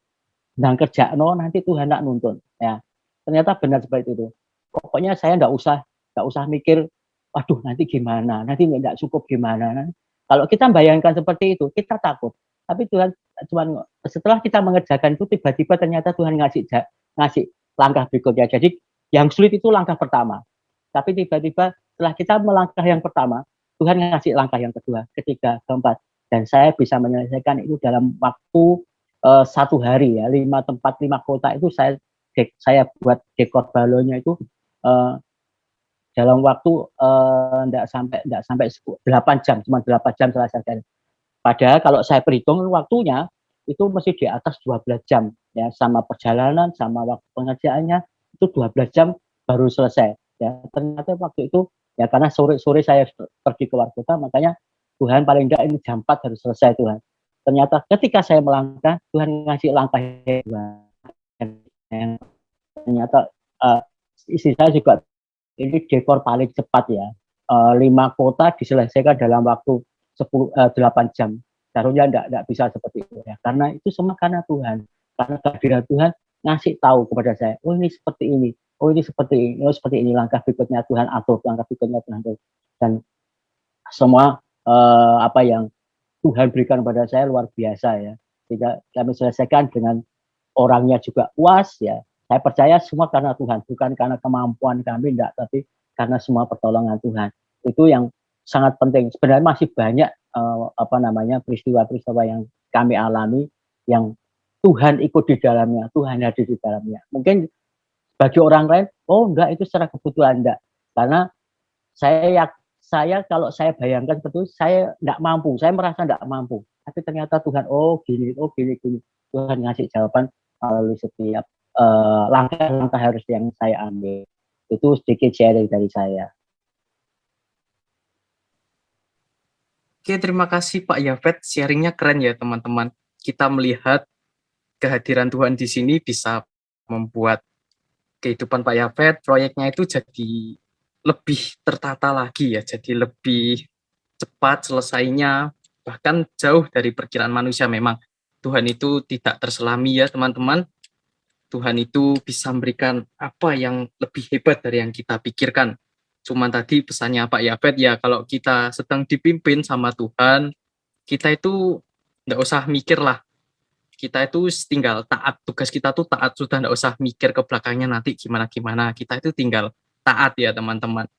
nang kerjakno nanti Tuhan nak nuntun ya. Ternyata benar seperti itu. Pokoknya saya enggak usah mikir waduh nanti gimana, nanti enggak cukup gimana. Kalau kita bayangkan seperti itu kita takut. tapi Tuhan cuman setelah kita mengerjakan itu tiba-tiba ternyata Tuhan ngasih langkah berikutnya. Jadi yang sulit itu langkah pertama, tapi tiba-tiba setelah kita melangkah yang pertama, Tuhan ngasih langkah yang kedua, ketiga, keempat, dan saya bisa menyelesaikan itu dalam waktu 1 hari ya. 5 tempat, 5 kota itu saya buat dekor balonnya itu dalam waktu enggak sampai 8 jam, cuma 8 jam selesai. Padahal kalau saya perhitung waktunya itu mesti di atas 12 jam ya, sama perjalanan sama waktu pengerjaannya itu 12 jam baru selesai ya. Ternyata waktu itu ya karena sore-sore saya pergi ke luar kota, makanya Tuhan paling enggak ini jam 4 harus selesai Tuhan. Ternyata ketika saya melangkah, Tuhan ngasih langkah yang ternyata istri saya juga ini dekor paling cepat ya. 5 kota diselesaikan dalam waktu 8 jam. Seharusnya enggak bisa seperti itu ya. Karena itu semua karena Tuhan. Karena kehadiran Tuhan ngasih tahu kepada saya, oh ini seperti ini, oh ini seperti ini, oh seperti ini, langkah berikutnya Tuhan atur, langkah berikutnya Tuhan atur. Dan semua apa yang Tuhan berikan kepada saya luar biasa ya. Sehingga kami selesaikan dengan orangnya juga puas ya. Saya percaya semua karena Tuhan, bukan karena kemampuan kami, enggak, tapi karena semua pertolongan Tuhan. Itu yang sangat penting. Sebenarnya masih banyak peristiwa-peristiwa yang kami alami yang Tuhan ikut di dalamnya, Tuhan hadir di dalamnya. Mungkin bagi orang lain, oh enggak, itu secara kebutuhan, enggak. Karena saya kalau saya bayangkan seperti itu, saya enggak mampu, saya merasa enggak mampu. Tapi ternyata Tuhan, oh gini. Tuhan ngasih jawaban melalui setiap langkah-langkah harus yang saya ambil. Itu sedikit sharing dari saya. Oke, terima kasih Pak Yafet, sharingnya keren ya teman-teman. Kita melihat kehadiran Tuhan di sini bisa membuat kehidupan Pak Yafet, proyeknya itu jadi lebih tertata lagi ya, jadi lebih cepat selesainya, bahkan jauh dari perkiraan manusia. Memang Tuhan itu tidak terselami ya teman-teman. Tuhan itu bisa memberikan apa yang lebih hebat dari yang kita pikirkan. Cuman tadi pesannya Pak Yafet ya, kalau kita sedang dipimpin sama Tuhan, kita itu nggak usah mikir lah. Kita itu tinggal taat, tugas kita tuh taat, sudah nggak usah mikir ke belakangnya nanti gimana-gimana. Kita itu tinggal taat ya teman-teman.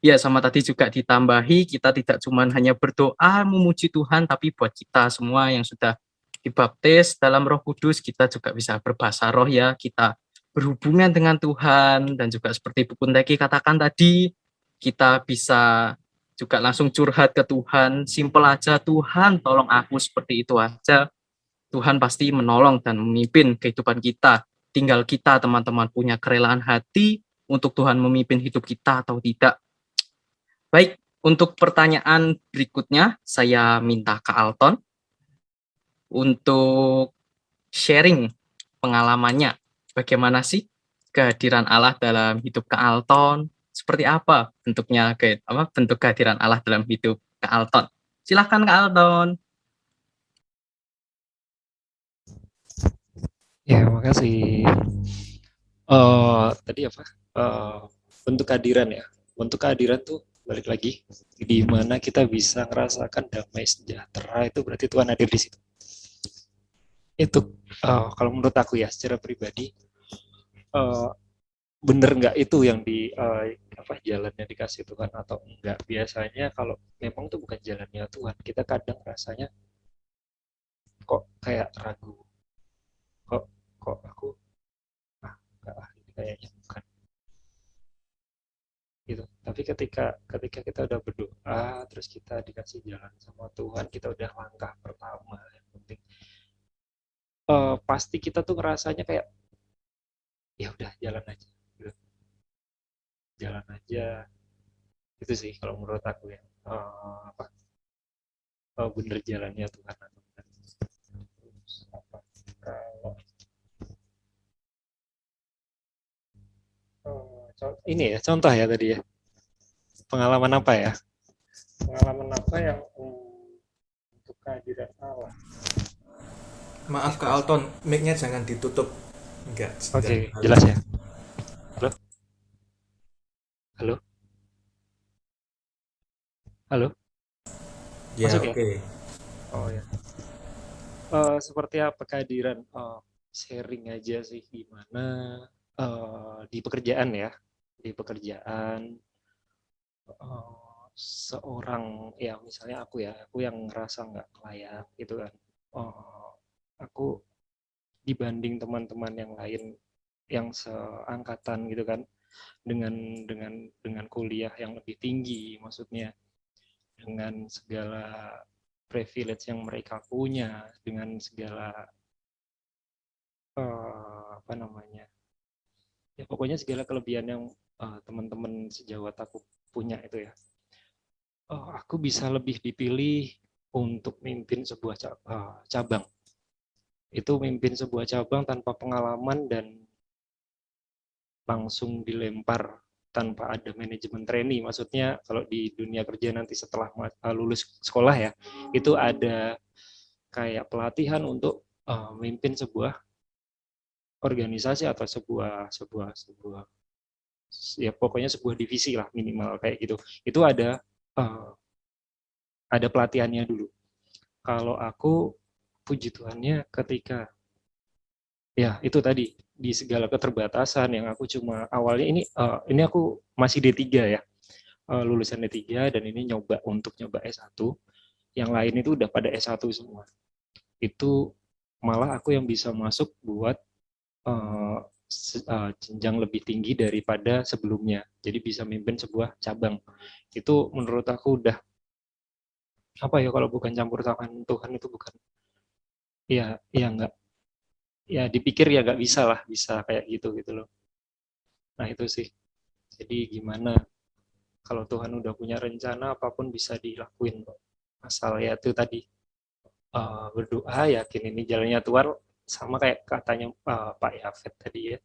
Ya sama tadi juga ditambahi, kita tidak cuma hanya berdoa memuji Tuhan, tapi buat kita semua yang sudah dibaptis dalam Roh Kudus, kita juga bisa berbahasa roh ya, kita berhubungan dengan Tuhan, dan juga seperti Bu Kunteki katakan tadi, kita bisa juga langsung curhat ke Tuhan, simpel aja, Tuhan tolong aku, seperti itu aja. Tuhan pasti menolong dan memimpin kehidupan kita. Tinggal kita teman-teman punya kerelaan hati untuk Tuhan memimpin hidup kita atau tidak. Baik, untuk pertanyaan berikutnya, saya minta Kak Alton untuk sharing pengalamannya. Bagaimana sih kehadiran Allah dalam hidup Kak Alton? Seperti apa bentuknya, bentuk kehadiran Allah dalam hidup Kak Alton? Silahkan Kak Alton. Ya, makasih. Tadi apa? Bentuk kehadiran ya. Bentuk kehadiran tuh balik lagi di mana kita bisa merasakan damai sejahtera, itu berarti Tuhan hadir di situ. Itu kalau menurut aku ya secara pribadi, bener nggak itu yang jalannya dikasih Tuhan atau enggak. Biasanya kalau memang itu bukan jalannya Tuhan, kita kadang rasanya kok kayak ragu, kok aku enggak, ini kayaknya bukan gitu. Tapi ketika kita udah berdoa, terus kita dikasih jalan sama Tuhan, kita udah langkah pertama, yang penting pasti kita tuh ngerasanya kayak ya udah jalan aja gitu. Jalan aja itu sih kalau menurut aku ya, bener jalannya Tuhan atau enggak. Terus kalau ini ya contoh ya tadi ya, pengalaman apa ya yang untuk kehadiran Allah. Maaf Kak Alton, mic-nya jangan ditutup. Enggak. Oke, jelas ya. Halo. Ya, Masuk ya? oke. Oh ya. seperti apa kehadiran sharing aja sih gimana di pekerjaan ya, di pekerjaan seorang ya misalnya aku yang ngerasa nggak layak gitu kan, aku dibanding teman-teman yang lain yang seangkatan gitu kan, dengan dengan kuliah yang lebih tinggi, maksudnya dengan segala privilege yang mereka punya, dengan segala apa namanya ya pokoknya segala kelebihan yang teman-teman sejawat aku punya itu ya, aku bisa lebih dipilih untuk mimpin sebuah cabang. Itu mimpin sebuah cabang tanpa pengalaman dan langsung dilempar tanpa ada manajemen trainee. Maksudnya kalau di dunia kerja nanti setelah lulus sekolah ya, itu ada kayak pelatihan untuk memimpin sebuah organisasi atau sebuah ya pokoknya sebuah divisi lah minimal kayak gitu. Itu ada pelatihannya dulu. Kalau aku puji Tuhannya ketika ya itu tadi di segala keterbatasan yang aku cuma awalnya ini aku masih D3 ya, lulusan D3 dan ini nyoba S1, yang lain itu udah pada S1 semua. Itu malah aku yang bisa masuk buat jenjang lebih tinggi daripada sebelumnya. Jadi bisa mimpin sebuah cabang. Itu menurut aku udah apa ya, kalau bukan campur tangan Tuhan itu bukan ya nggak ya dipikir ya nggak bisa lah bisa kayak gitu gitu loh. Nah itu sih. Jadi gimana kalau Tuhan udah punya rencana apapun bisa dilakuin kok. Asal ya itu tadi berdoa yakin ini jalannya Tuhan, sama kayak katanya Pak Yafet tadi ya.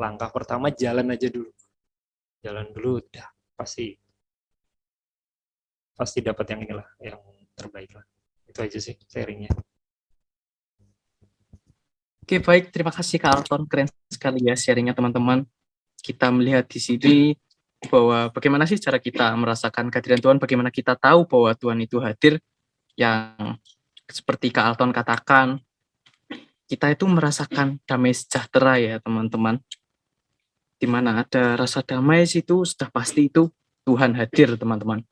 Langkah pertama jalan aja dulu. Jalan dulu udah pasti dapat yang inilah yang terbaik lah. Itu aja sih sharingnya. Oke, baik. Terima kasih Kak Arton. Keren sekali ya sharingnya teman-teman. Kita melihat di sini bahwa bagaimana sih cara kita merasakan kehadiran Tuhan, bagaimana kita tahu bahwa Tuhan itu hadir, yang seperti Kak Arton katakan, kita itu merasakan damai sejahtera ya teman-teman. Di mana ada rasa damai situ, sudah pasti itu Tuhan hadir teman-teman.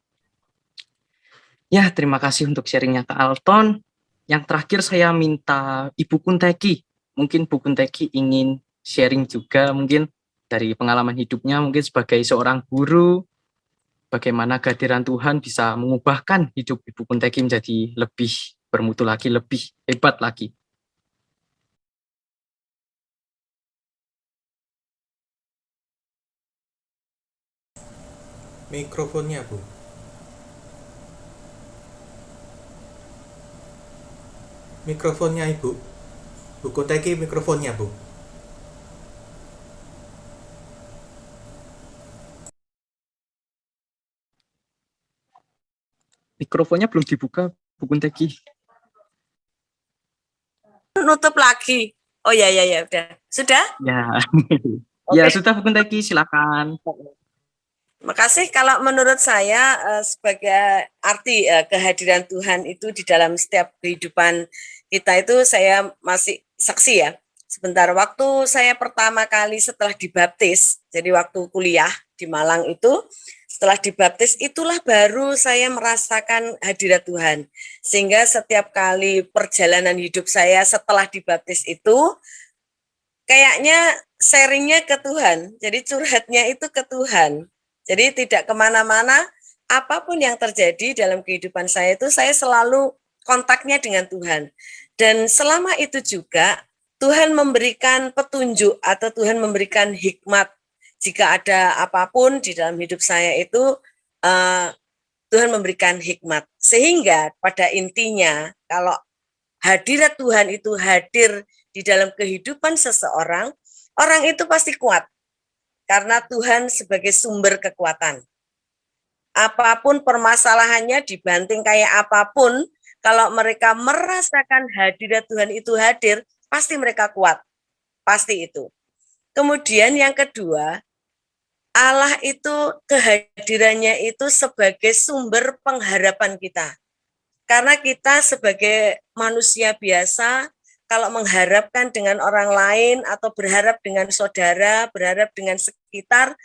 Ya, terima kasih untuk sharingnya Kak Alton. Yang terakhir saya minta Ibu Kunteki. Mungkin Bu Kunteki ingin sharing juga mungkin dari pengalaman hidupnya, mungkin sebagai seorang guru, bagaimana kehadiran Tuhan bisa mengubahkan hidup Ibu Kunteki menjadi lebih bermutu lagi, lebih hebat lagi. Mikrofonnya, Bu. Mikrofonnya, Ibu. Bu Kunteki, mikrofonnya, Bu. Mikrofonnya belum dibuka, Bu Kunteki. Nutup lagi. Oh ya udah. Sudah? Ya. Oke. Ya, sudah Bu Kunteki, silakan. Makasih. Kalau menurut saya sebagai arti kehadiran Tuhan itu di dalam setiap kehidupan kita itu saya masih saksi ya. Sebentar waktu saya pertama kali setelah dibaptis, jadi waktu kuliah di Malang itu, setelah dibaptis itulah baru saya merasakan hadirat Tuhan. Sehingga setiap kali perjalanan hidup saya setelah dibaptis itu kayaknya sharingnya ke Tuhan. Jadi curhatnya itu ke Tuhan. Jadi tidak kemana-mana, apapun yang terjadi dalam kehidupan saya itu saya selalu kontaknya dengan Tuhan. Dan selama itu juga Tuhan memberikan petunjuk atau Tuhan memberikan hikmat. Jika ada apapun di dalam hidup saya itu Tuhan memberikan hikmat. Sehingga pada intinya kalau hadirat Tuhan itu hadir di dalam kehidupan seseorang, orang itu pasti kuat. Karena Tuhan sebagai sumber kekuatan. Apapun permasalahannya, dibanting kayak apapun, kalau mereka merasakan hadirat Tuhan itu hadir, pasti mereka kuat. Pasti itu. Kemudian yang kedua, Allah itu kehadirannya itu sebagai sumber pengharapan kita. Karena kita sebagai manusia biasa, kalau mengharapkan dengan orang lain atau berharap dengan saudara, berharap dengan sekitar,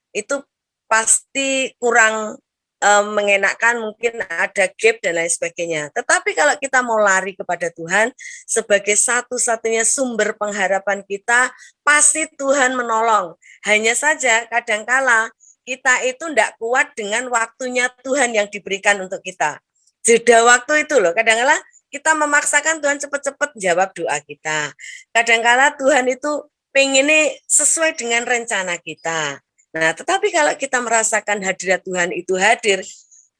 itu pasti kurang mengenakan, mungkin ada gap dan lain sebagainya. Tetapi kalau kita mau lari kepada Tuhan sebagai satu-satunya sumber pengharapan kita, pasti Tuhan menolong. Hanya saja kadangkala kita itu tidak kuat dengan waktunya Tuhan yang diberikan untuk kita. Jeda waktu itu loh, kadang-kala kita memaksakan Tuhan cepat-cepat jawab doa kita. Kadang-kala Tuhan itu pengennya sesuai dengan rencana kita. Nah, tetapi kalau kita merasakan hadirat Tuhan itu hadir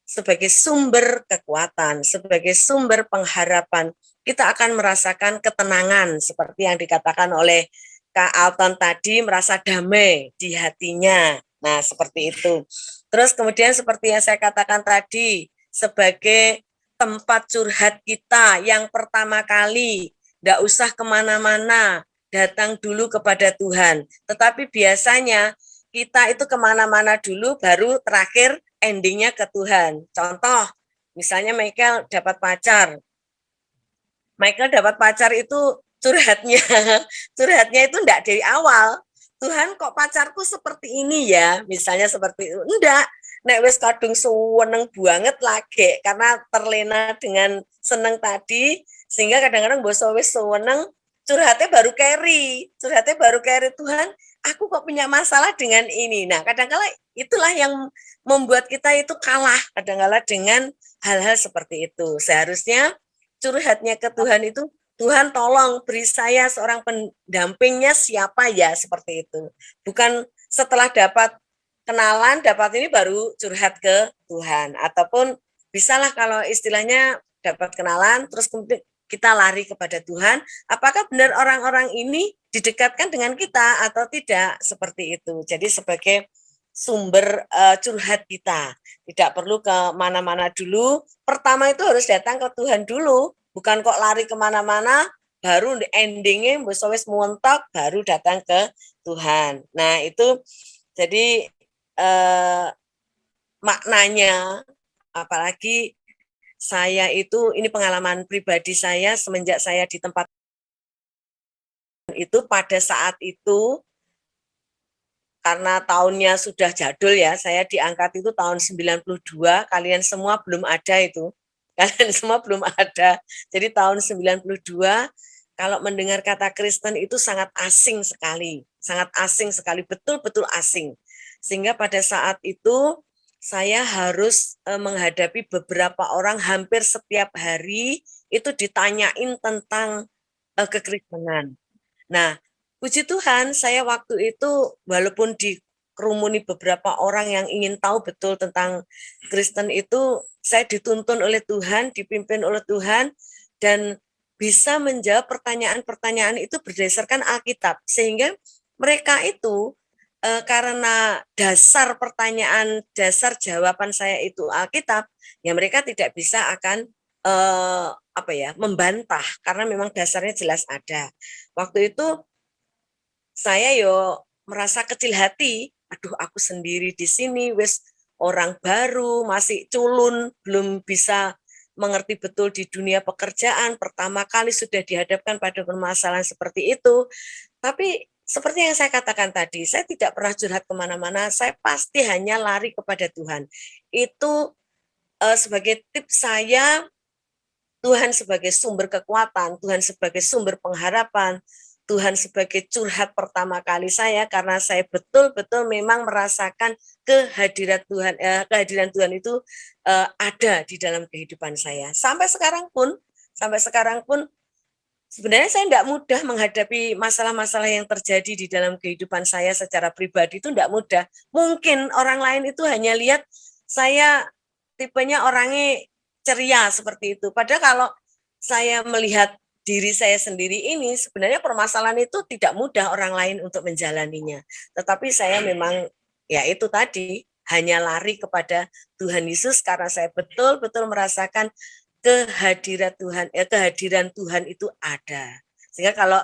sebagai sumber kekuatan, sebagai sumber pengharapan, kita akan merasakan ketenangan seperti yang dikatakan oleh Kak Alton tadi, merasa damai di hatinya. Nah, seperti itu. Terus kemudian seperti yang saya katakan tadi, sebagai tempat curhat kita yang pertama kali, tidak usah kemana-mana, datang dulu kepada Tuhan. Tetapi biasanya kita itu kemana-mana dulu, baru terakhir endingnya ke Tuhan. Contoh, misalnya Michael dapat pacar. Michael dapat pacar itu curhatnya itu enggak dari awal. Tuhan kok pacarku seperti ini ya, misalnya seperti itu. Enggak, nek wis kadung seneng banget lagi karena terlena dengan seneng tadi, sehingga kadang-kadang boso wis seneng, curhatnya baru carry Tuhan, aku kok punya masalah dengan ini. Nah, kadang-kala itulah yang membuat kita itu kalah kadang-kala dengan hal-hal seperti itu. Seharusnya curhatnya ke Tuhan itu, Tuhan tolong beri saya seorang pendampingnya siapa ya, seperti itu. Bukan setelah dapat kenalan, dapat ini baru curhat ke Tuhan. Ataupun bisalah kalau istilahnya dapat kenalan, terus kemudian kita lari kepada Tuhan, apakah benar orang-orang ini didekatkan dengan kita atau tidak, seperti itu. Jadi sebagai sumber curhat kita, tidak perlu ke mana-mana dulu. Pertama itu harus datang ke Tuhan dulu, bukan kok lari kemana-mana, baru endingnya wis montok, baru datang ke Tuhan. Nah itu jadi maknanya, apalagi saya itu, ini pengalaman pribadi saya semenjak saya di tempat itu, pada saat itu karena tahunnya sudah jadul ya, saya diangkat itu tahun 92, kalian semua belum ada itu. Kalian semua belum ada. Jadi tahun 92, kalau mendengar kata Kristen itu sangat asing sekali, betul-betul asing. Sehingga pada saat itu saya harus menghadapi beberapa orang, hampir setiap hari itu ditanyain tentang kekristenan. Nah, puji Tuhan, saya waktu itu walaupun dikerumuni beberapa orang yang ingin tahu betul tentang Kristen itu, saya dituntun oleh Tuhan, dipimpin oleh Tuhan, dan bisa menjawab pertanyaan-pertanyaan itu berdasarkan Alkitab. Sehingga mereka itu karena dasar pertanyaan, dasar jawaban saya itu Alkitab, ya mereka tidak bisa akan membantah, karena memang dasarnya jelas ada. Waktu itu saya merasa kecil hati, aduh aku sendiri di sini, wis orang baru, masih culun, belum bisa mengerti betul di dunia pekerjaan, pertama kali sudah dihadapkan pada permasalahan seperti itu. Tapi seperti yang saya katakan tadi, saya tidak pernah curhat kemana-mana, saya pasti hanya lari kepada Tuhan. Itu sebagai tips saya, Tuhan sebagai sumber kekuatan, Tuhan sebagai sumber pengharapan, Tuhan sebagai curhat pertama kali saya, karena saya betul-betul memang merasakan kehadiran Tuhan itu ada di dalam kehidupan saya. Sampai sekarang pun sebenarnya saya tidak mudah menghadapi masalah-masalah yang terjadi di dalam kehidupan saya secara pribadi, itu tidak mudah. Mungkin orang lain itu hanya lihat saya tipenya orangnya ceria seperti itu. Padahal kalau saya melihat diri saya sendiri ini, sebenarnya permasalahan itu tidak mudah orang lain untuk menjalaninya. Tetapi saya memang, ya itu tadi, hanya lari kepada Tuhan Yesus karena saya betul-betul merasakan kehadiran Tuhan itu ada. Sehingga kalau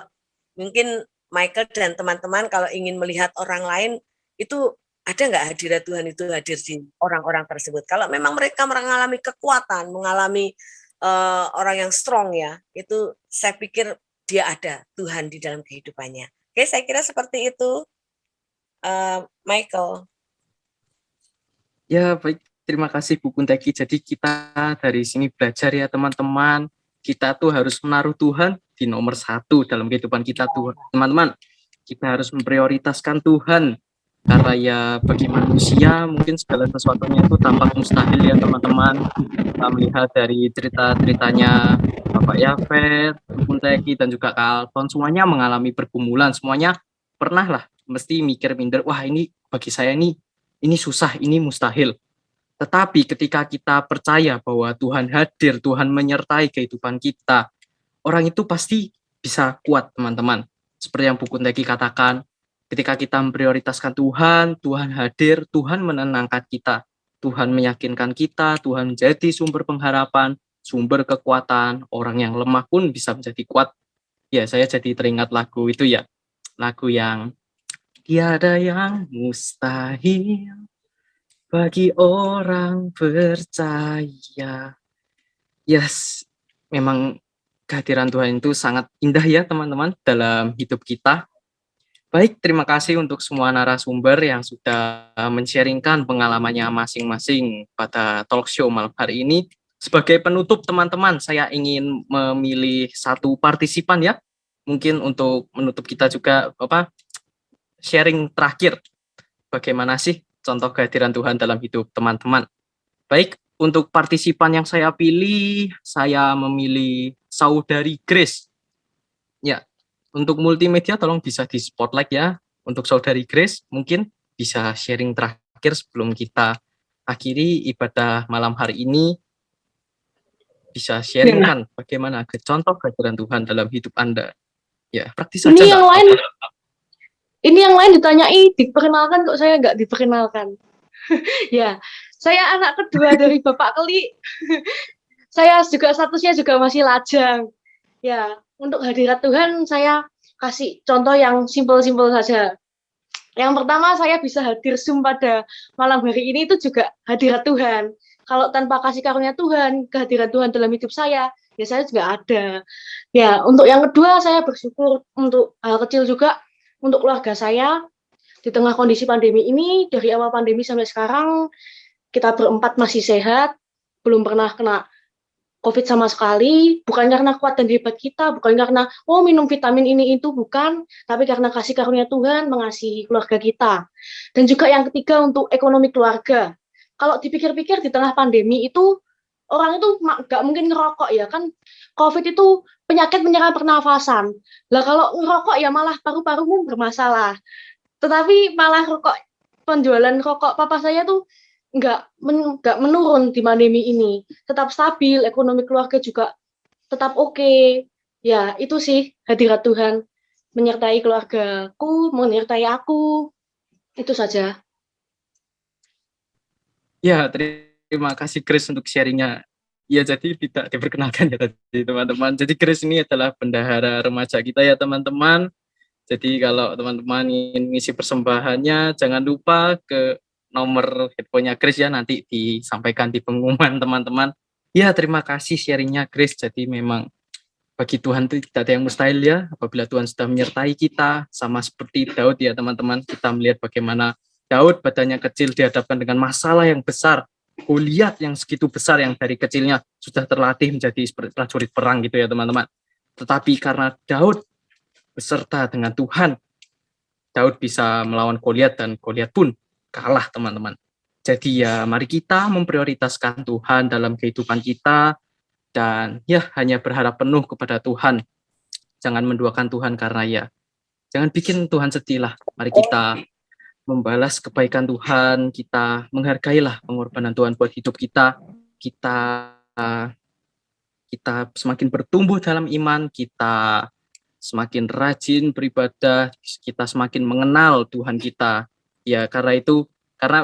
mungkin Michael dan teman-teman kalau ingin melihat orang lain, itu ada nggak hadirat Tuhan itu hadir di orang-orang tersebut. Kalau memang mereka mengalami kekuatan, mengalami orang yang strong ya, itu saya pikir dia ada Tuhan di dalam kehidupannya. Oke, saya kira seperti itu, Michael. Ya, baik. Terima kasih Bu Kunteki. Jadi kita dari sini belajar ya teman-teman. Kita tuh harus menaruh Tuhan di nomor 1 dalam kehidupan kita tuh. Teman-teman, kita harus memprioritaskan Tuhan. Karena ya bagi manusia mungkin segala sesuatunya itu tampak mustahil ya teman-teman. Kita melihat dari cerita-ceritanya Bapak Yafet, Bu Kunteki, dan juga Kak Alton. Semuanya mengalami pergumulan. Semuanya pernah lah mesti mikir-mikir, wah ini bagi saya ini susah, ini mustahil. Tetapi ketika kita percaya bahwa Tuhan hadir, Tuhan menyertai kehidupan kita, orang itu pasti bisa kuat, teman-teman. Seperti yang Bu Kunteki katakan, ketika kita memprioritaskan Tuhan, Tuhan hadir, Tuhan menenangkan kita, Tuhan meyakinkan kita, Tuhan menjadi sumber pengharapan, sumber kekuatan, orang yang lemah pun bisa menjadi kuat. Ya, saya jadi teringat lagu itu ya, lagu yang tiada yang mustahil bagi orang percaya. Yes, memang kehadiran Tuhan itu sangat indah ya teman-teman dalam hidup kita. Baik, terima kasih untuk semua narasumber yang sudah men-sharingkan pengalamannya masing-masing pada talk show malam hari ini. Sebagai penutup teman-teman, saya ingin memilih satu partisipan ya. Mungkin untuk menutup kita juga sharing terakhir. Bagaimana sih contoh kehadiran Tuhan dalam hidup teman-teman? Baik, untuk partisipan yang saya pilih, saya memilih Saudari Grace. Ya, untuk multimedia tolong bisa di spotlight ya. Untuk Saudari Grace, mungkin bisa sharing terakhir sebelum kita akhiri ibadah malam hari ini. Bisa sharingkan bagaimana contoh kehadiran Tuhan dalam hidup Anda. Ya, praktis saja. Ini yang lain ditanyai, diperkenalkan kok saya nggak diperkenalkan. Ya, saya anak kedua dari Bapak Keli. Saya juga statusnya juga masih lajang. Ya, untuk hadirat Tuhan saya kasih contoh yang simpel-simpel saja. Yang pertama, saya bisa hadir Zoom pada malam hari ini itu juga hadirat Tuhan. Kalau tanpa kasih karunia Tuhan, kehadiran Tuhan dalam hidup saya, ya saya juga ada. Ya, untuk yang kedua, saya bersyukur untuk hal kecil juga, untuk keluarga saya. Di tengah kondisi pandemi ini, dari awal pandemi sampai sekarang, kita berempat masih sehat, belum pernah kena COVID sama sekali, bukan karena kuat dan hebat kita, bukan karena, minum vitamin ini itu, bukan, tapi karena kasih karunia Tuhan mengasihi keluarga kita. Dan juga yang ketiga untuk ekonomi keluarga. Kalau dipikir-pikir di tengah pandemi itu, orang itu nggak mungkin ngerokok ya, kan COVID itu penyakit menyerang pernafasan. Lah kalau ngerokok ya malah paru-parumu bermasalah. Tetapi malah penjualan rokok papa saya tuh nggak menurun di pandemi ini, tetap stabil, ekonomi keluarga juga tetap oke. Ya itu sih hadirat Tuhan menyertai keluargaku, menyertai aku, itu saja. Ya, terima kasih Chris untuk sharingnya. Ya, jadi tidak diperkenalkan ya tadi teman-teman. Jadi Chris ini adalah bendahara remaja kita ya teman-teman. Jadi kalau teman-teman ingin ngisi persembahannya, jangan lupa ke nomor handphonenya Chris ya, nanti disampaikan di pengumuman teman-teman. Ya, terima kasih sharingnya Chris. Jadi memang bagi Tuhan itu tidak ada yang mustahil ya, apabila Tuhan sudah menyertai kita, sama seperti Daud ya teman-teman. Kita melihat bagaimana Daud badannya kecil dihadapkan dengan masalah yang besar. Goliat yang segitu besar yang dari kecilnya sudah terlatih menjadi prajurit perang gitu ya teman-teman. Tetapi karena Daud beserta dengan Tuhan, Daud bisa melawan Goliat dan Goliat pun kalah teman-teman. Jadi ya mari kita memprioritaskan Tuhan dalam kehidupan kita dan ya hanya berharap penuh kepada Tuhan. Jangan menduakan Tuhan karena ya jangan bikin Tuhan sedih lah. Mari kita membalas kebaikan Tuhan, kita menghargailah pengorbanan Tuhan buat hidup kita. Kita semakin bertumbuh dalam iman, kita semakin rajin beribadah, kita semakin mengenal Tuhan kita. Ya, karena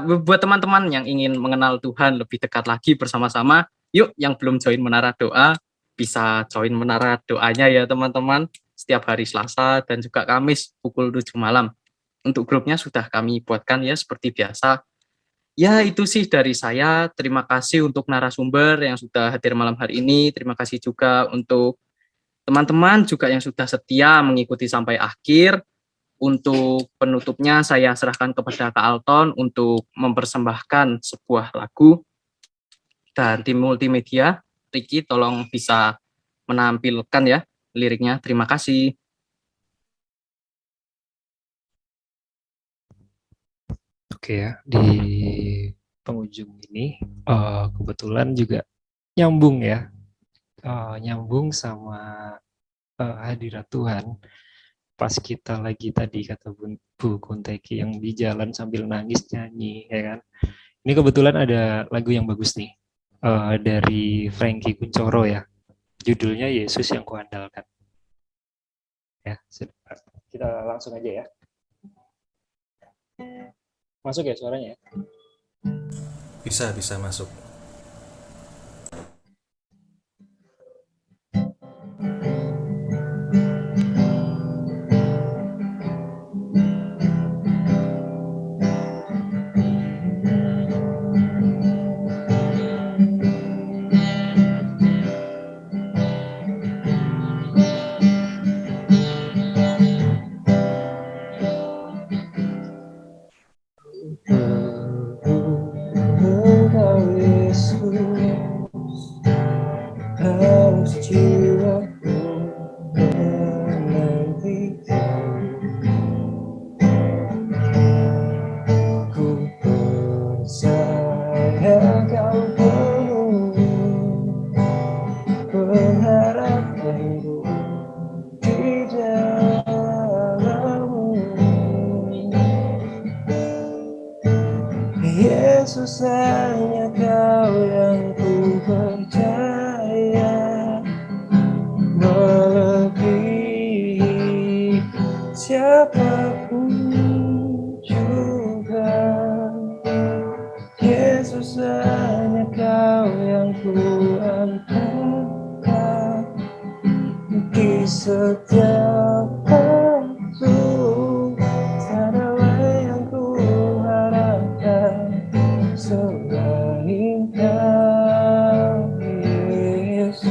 buat teman-teman yang ingin mengenal Tuhan lebih dekat lagi bersama-sama, yuk yang belum join Menara Doa, bisa join Menara Doanya ya teman-teman, setiap hari Selasa dan juga Kamis pukul 7 malam. Untuk grupnya sudah kami buatkan ya seperti biasa. Ya, itu sih dari saya. Terima kasih untuk narasumber yang sudah hadir malam hari ini. Terima kasih juga untuk teman-teman juga yang sudah setia mengikuti sampai akhir. Untuk penutupnya saya serahkan kepada Kak Alton untuk mempersembahkan sebuah lagu. Dan tim multimedia, Ricky tolong bisa menampilkan ya liriknya. Terima kasih. Oke ya, di penghujung ini kebetulan juga nyambung ya, nyambung sama hadirat Tuhan. Pas kita lagi tadi kata Bu Kunteki yang di jalan sambil nangis nyanyi, ya kan? Ini kebetulan ada lagu yang bagus nih dari Frankie Kuncoro ya, judulnya Yesus yang Kuandalkan. Ya, kita langsung aja ya. Masuk ya suaranya ya? Bisa masuk. Engkau Yesus, haus jiwaku menantikan. Ku percaya kau penuh pengharapanku di dalam-Mu. Yesus, hanya Kau yang ku percaya, melebihi siapapun juga. Yesus, hanya Kau yang ku andalkan di setiap waktu. Tiada yang ku harapkan selain Kau, Yesus.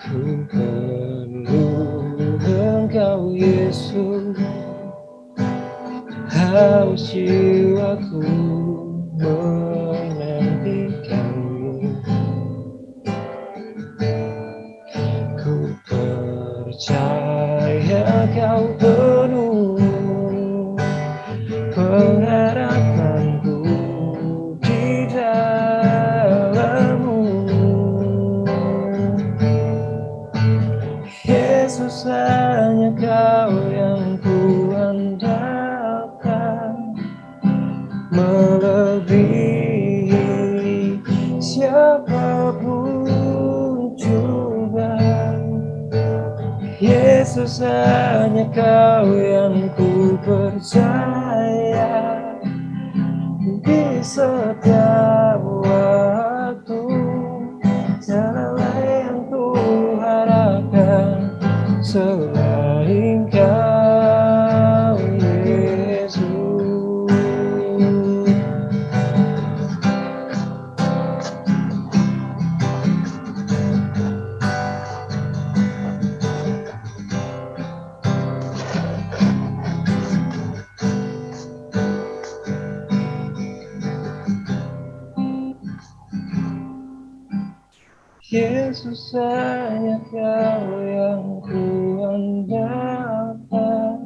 Ku perlu Engkau Yesus, haus jiwaku menantikan-Mu. Ku percaya Kau penuh pengharapanku di dalam-Mu. Yesus, hanya Kau yang ku andalkan, melebihi siapapun juga. Yesus, hanya Kau yang ku percaya di setiap waktu. Tiada yang ku harapkan selain Kau, Yesus. Yesus, hanya Kau yang ku andalkan,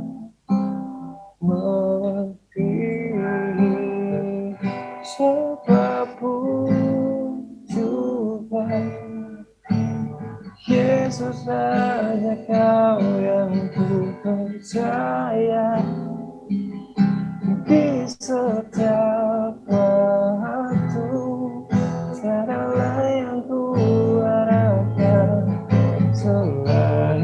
melebihi siapapun juga. Yesus, hanya Kau yang ku percaya di setiap waktu. Tiada yang ku harapkan selain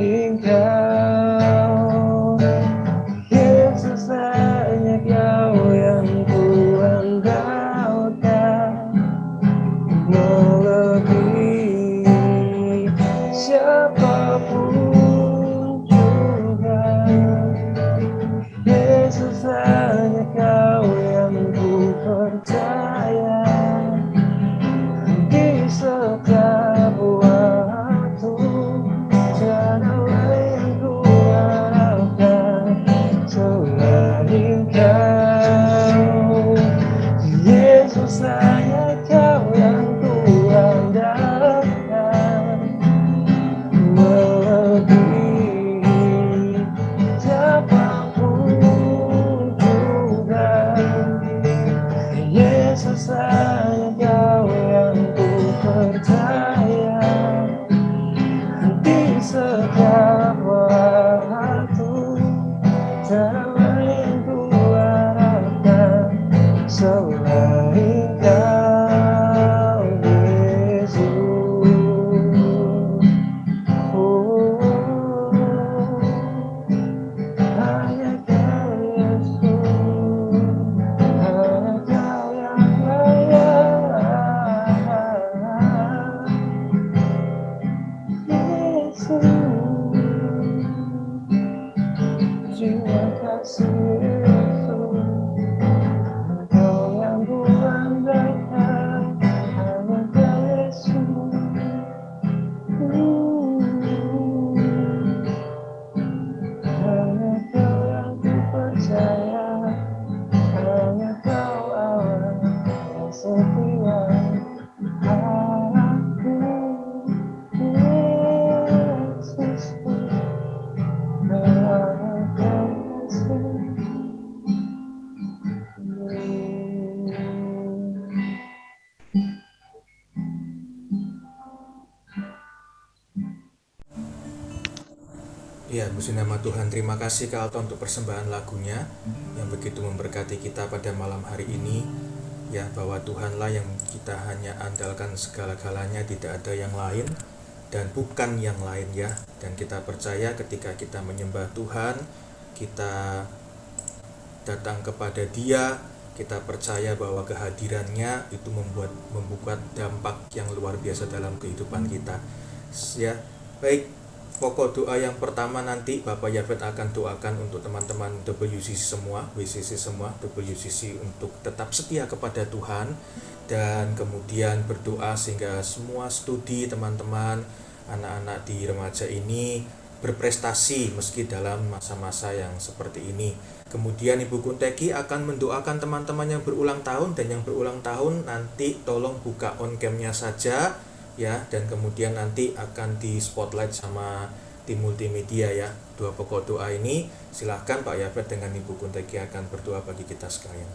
Ya, puji nama Tuhan. Terima kasih Kak Alto untuk persembahan lagunya yang begitu memberkati kita pada malam hari ini. Ya, bahwa Tuhanlah yang kita hanya andalkan segala-galanya, tidak ada yang lain dan bukan yang lain ya. Dan kita percaya ketika kita menyembah Tuhan, kita datang kepada Dia, kita percaya bahwa kehadirannya itu membuat dampak yang luar biasa dalam kehidupan kita. Ya, baik. Pokok doa yang pertama nanti Bapak Yafet akan doakan untuk teman-teman WCC semua, WCC semua, WCC untuk tetap setia kepada Tuhan, dan kemudian berdoa sehingga semua studi teman-teman, anak-anak di remaja ini berprestasi meski dalam masa-masa yang seperti ini. Kemudian Ibu Kunteki akan mendoakan teman-teman yang berulang tahun, dan yang berulang tahun nanti tolong buka on cam-nya saja ya, dan kemudian nanti akan di spotlight sama tim multimedia ya. Dua pokok doa ini silahkan Pak Yafet dengan Ibu Kunteki akan berdoa bagi kita sekalian.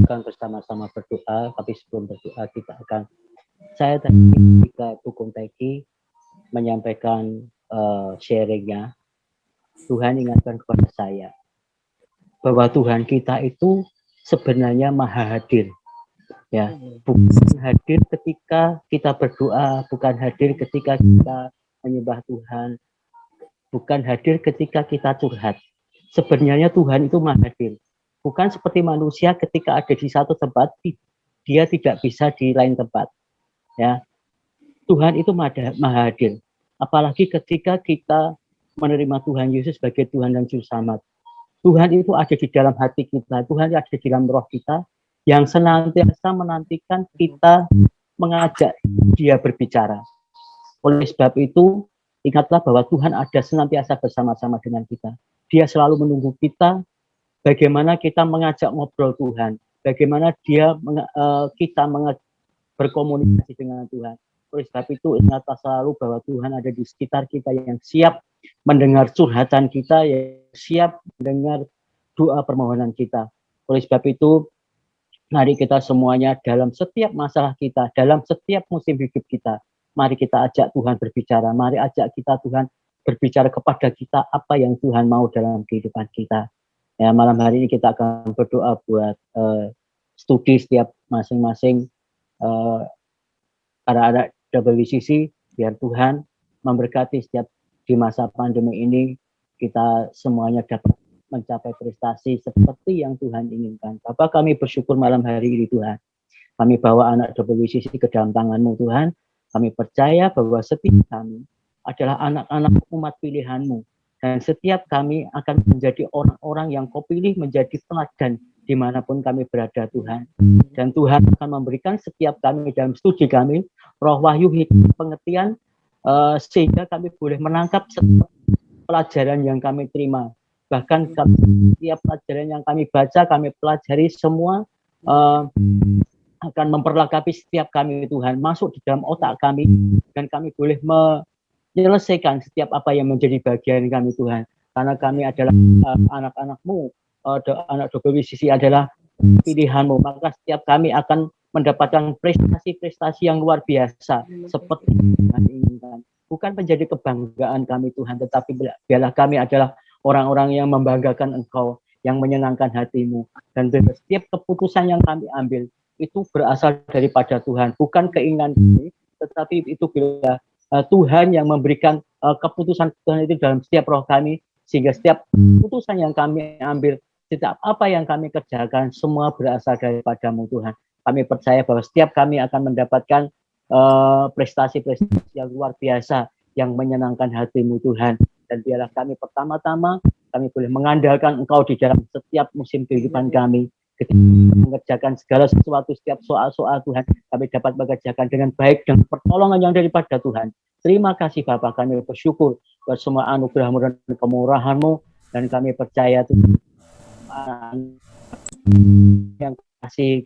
Akan bersama-sama berdoa, tapi sebelum berdoa saya tadi ketika Bu Kunteki menyampaikan sharingnya, Tuhan ingatkan kepada saya bahwa Tuhan kita itu sebenarnya maha hadir, ya, bukan hadir ketika kita berdoa, bukan hadir ketika kita menyembah Tuhan, bukan hadir ketika kita curhat. Sebenarnya Tuhan itu maha hadir, bukan seperti manusia ketika ada di satu tempat dia tidak bisa di lain tempat, ya. Tuhan itu maha hadir, apalagi ketika kita menerima Tuhan Yesus sebagai Tuhan dan Juru Selamat. Tuhan itu ada di dalam hati kita, Tuhan ada di dalam roh kita, yang senantiasa menantikan kita mengajak Dia berbicara. Oleh sebab itu, ingatlah bahwa Tuhan ada senantiasa bersama-sama dengan kita. Dia selalu menunggu kita, bagaimana kita mengajak ngobrol Tuhan, bagaimana kita berkomunikasi dengan Tuhan. Oleh sebab itu, ingatlah selalu bahwa Tuhan ada di sekitar kita yang siap mendengar curhatan kita, yang siap mendengar doa permohonan kita. Oleh sebab itu, mari kita semuanya dalam setiap masalah kita, dalam setiap musim hidup kita, mari kita ajak Tuhan berbicara, mari ajak kita Tuhan berbicara kepada kita apa yang Tuhan mau dalam kehidupan kita. Ya, malam hari ini kita akan berdoa buat studi setiap masing-masing anak-anak WCC, biar Tuhan memberkati setiap di masa pandemi ini, kita semuanya dapat mencapai prestasi seperti yang Tuhan inginkan. Bapak, kami bersyukur malam hari ini Tuhan. Kami bawa anak WCC ke dalam tangan-Mu Tuhan. Kami percaya bahwa setiap kami adalah anak-anak umat pilihan-Mu. Dan setiap kami akan menjadi orang-orang yang Kau pilih menjadi teladan dimanapun kami berada Tuhan. Dan Tuhan akan memberikan setiap kami dalam studi kami, roh wahyu, hikmat, pengertian, sehingga kami boleh menangkap setiap pelajaran yang kami terima. Bahkan setiap pelajaran yang kami baca, kami pelajari semua akan memperlengkapi setiap kami Tuhan, masuk di dalam otak kami, dan kami boleh menyelesaikan setiap apa yang menjadi bagian kami Tuhan. Karena kami adalah anak-anak-Mu, anak WCC adalah pilihan-Mu, maka setiap kami akan mendapatkan prestasi-prestasi yang luar biasa seperti yang Tuhan inginkan. Bukan menjadi kebanggaan kami Tuhan, tetapi biarlah kami adalah orang-orang yang membanggakan Engkau, yang menyenangkan hati-Mu. Dan setiap keputusan yang kami ambil itu berasal daripada Tuhan, bukan keinginan kami, tetapi itu bila Tuhan yang memberikan keputusan Tuhan itu dalam setiap roh kami, sehingga setiap keputusan yang kami ambil, setiap apa yang kami kerjakan, semua berasal daripada-Mu Tuhan. Kami percaya bahwa setiap kami akan mendapatkan prestasi-prestasi yang luar biasa yang menyenangkan hati-Mu Tuhan. Dan biarlah kami pertama-tama kami boleh mengandalkan Engkau di dalam setiap musim kehidupan kami. Ketika mengerjakan segala sesuatu, setiap soal-soal Tuhan, kami dapat mengerjakan dengan baik dan pertolongan yang daripada Tuhan. Terima kasih Bapa, kami bersyukur buat semua anugerah-Mu dan kemurahan-Mu, dan kami percaya Tuhan yang kasih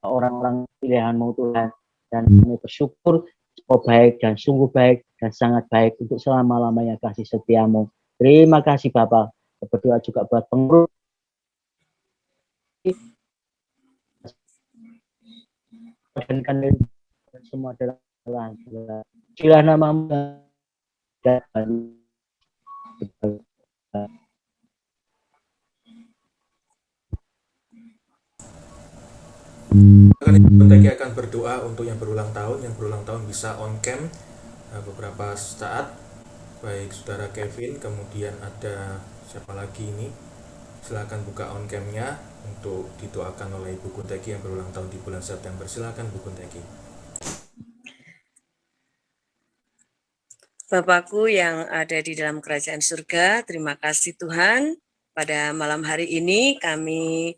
orang-orang pilihan-Mu Tuhan, dan kami bersyukur baik dan sungguh baik dan sangat baik untuk selama-lamanya kasih setia-Mu. Terima kasih Bapa. Berdoa juga buat pengurus dan kami semua adalah Tuhan, namamu dan Pendaki akan berdoa untuk yang berulang tahun bisa on cam beberapa saat, baik saudara Kevin, kemudian ada siapa lagi ini, silakan buka on camnya untuk didoakan oleh Ibu Kunteki yang berulang tahun di bulan September. Silakan Bu Kunteki. Bapakku yang ada di dalam kerajaan surga, terima kasih Tuhan. Pada malam hari ini kami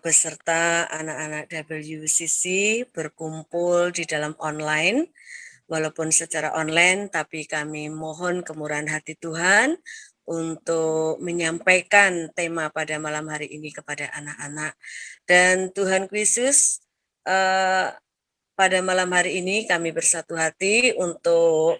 beserta anak-anak WCC berkumpul di dalam online. Walaupun secara online, tapi kami mohon kemurahan hati Tuhan untuk menyampaikan tema pada malam hari ini kepada anak-anak. Dan Tuhan Yesus, pada malam hari ini kami bersatu hati untuk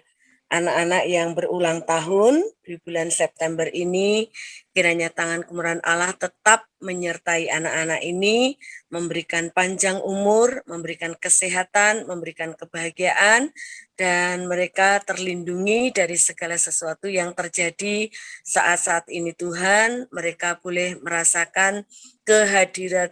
anak-anak yang berulang tahun di bulan September ini, kiranya tangan kemurahan Allah tetap menyertai anak-anak ini, memberikan panjang umur, memberikan kesehatan, memberikan kebahagiaan, dan mereka terlindungi dari segala sesuatu yang terjadi saat-saat ini Tuhan. Mereka boleh merasakan kehadiran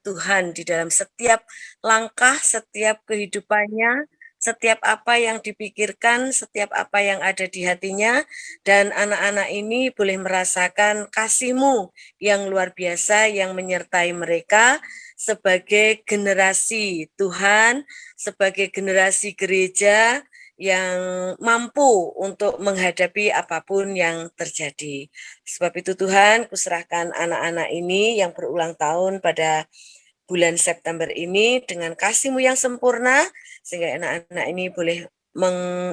Tuhan di dalam setiap langkah, setiap kehidupannya, setiap apa yang dipikirkan, setiap apa yang ada di hatinya, dan anak-anak ini boleh merasakan kasih-Mu yang luar biasa yang menyertai mereka sebagai generasi Tuhan, sebagai generasi gereja yang mampu untuk menghadapi apapun yang terjadi. Sebab itu Tuhan, kuserahkan anak-anak ini yang berulang tahun pada bulan September ini dengan kasih-Mu yang sempurna, sehingga anak-anak ini boleh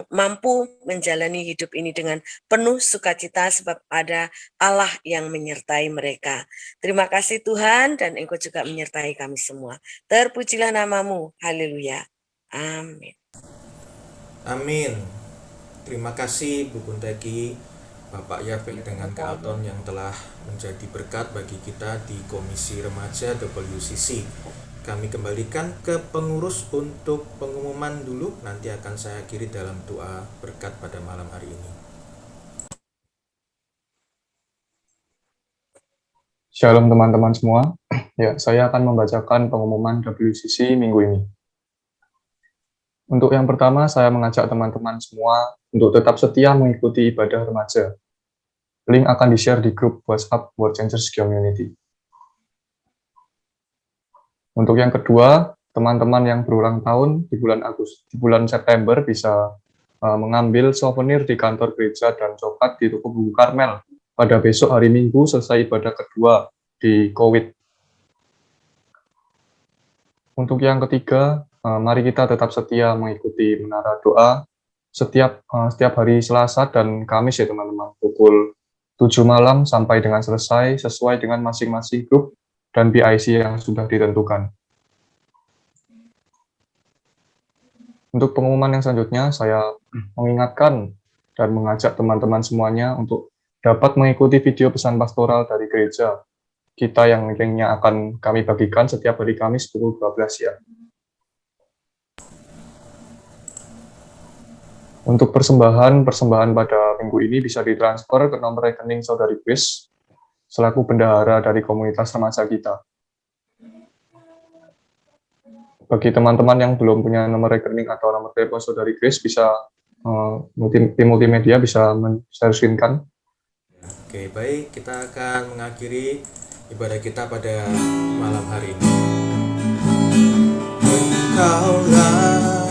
mampu menjalani hidup ini dengan penuh sukacita sebab ada Allah yang menyertai mereka. Terima kasih Tuhan, dan Engkau juga menyertai kami semua. Terpujilah namamu. Haleluya. Amin. Amin. Terima kasih Bu Kunteki, Bapak Yafek dengan Kak Alton yang telah menjadi berkat bagi kita di Komisi Remaja WCC. Kami kembalikan ke pengurus untuk pengumuman dulu, nanti akan saya akhiri dalam doa berkat pada malam hari ini. Shalom teman-teman semua. Ya, saya akan membacakan pengumuman WCC minggu ini. Untuk yang pertama, saya mengajak teman-teman semua untuk tetap setia mengikuti ibadah remaja. Link akan di-share di grup WhatsApp World Changers Community. Untuk yang kedua, teman-teman yang berulang tahun di bulan September bisa mengambil souvenir di kantor gereja dan coklat di toko buku Karmel pada besok hari Minggu selesai ibadah kedua di COVID. Untuk yang ketiga, mari kita tetap setia mengikuti menara doa setiap hari Selasa dan Kamis ya teman-teman, pukul 7 malam sampai dengan selesai sesuai dengan masing-masing grup dan BIC yang sudah ditentukan. Untuk pengumuman yang selanjutnya, saya mengingatkan dan mengajak teman-teman semuanya untuk dapat mengikuti video pesan pastoral dari gereja kita yang linknya akan kami bagikan setiap hari Kamis pukul 12 siang. Untuk persembahan pada minggu ini bisa ditransfer ke nomor rekening Saudari Grace selaku bendahara dari komunitas remaja kita. Bagi teman-teman yang belum punya nomor rekening atau nomor telepon Saudari Grace, bisa tim multimedia bisa men-share screen-kan. Oke, baik, kita akan mengakhiri ibadah kita pada malam hari ini. Engkaulah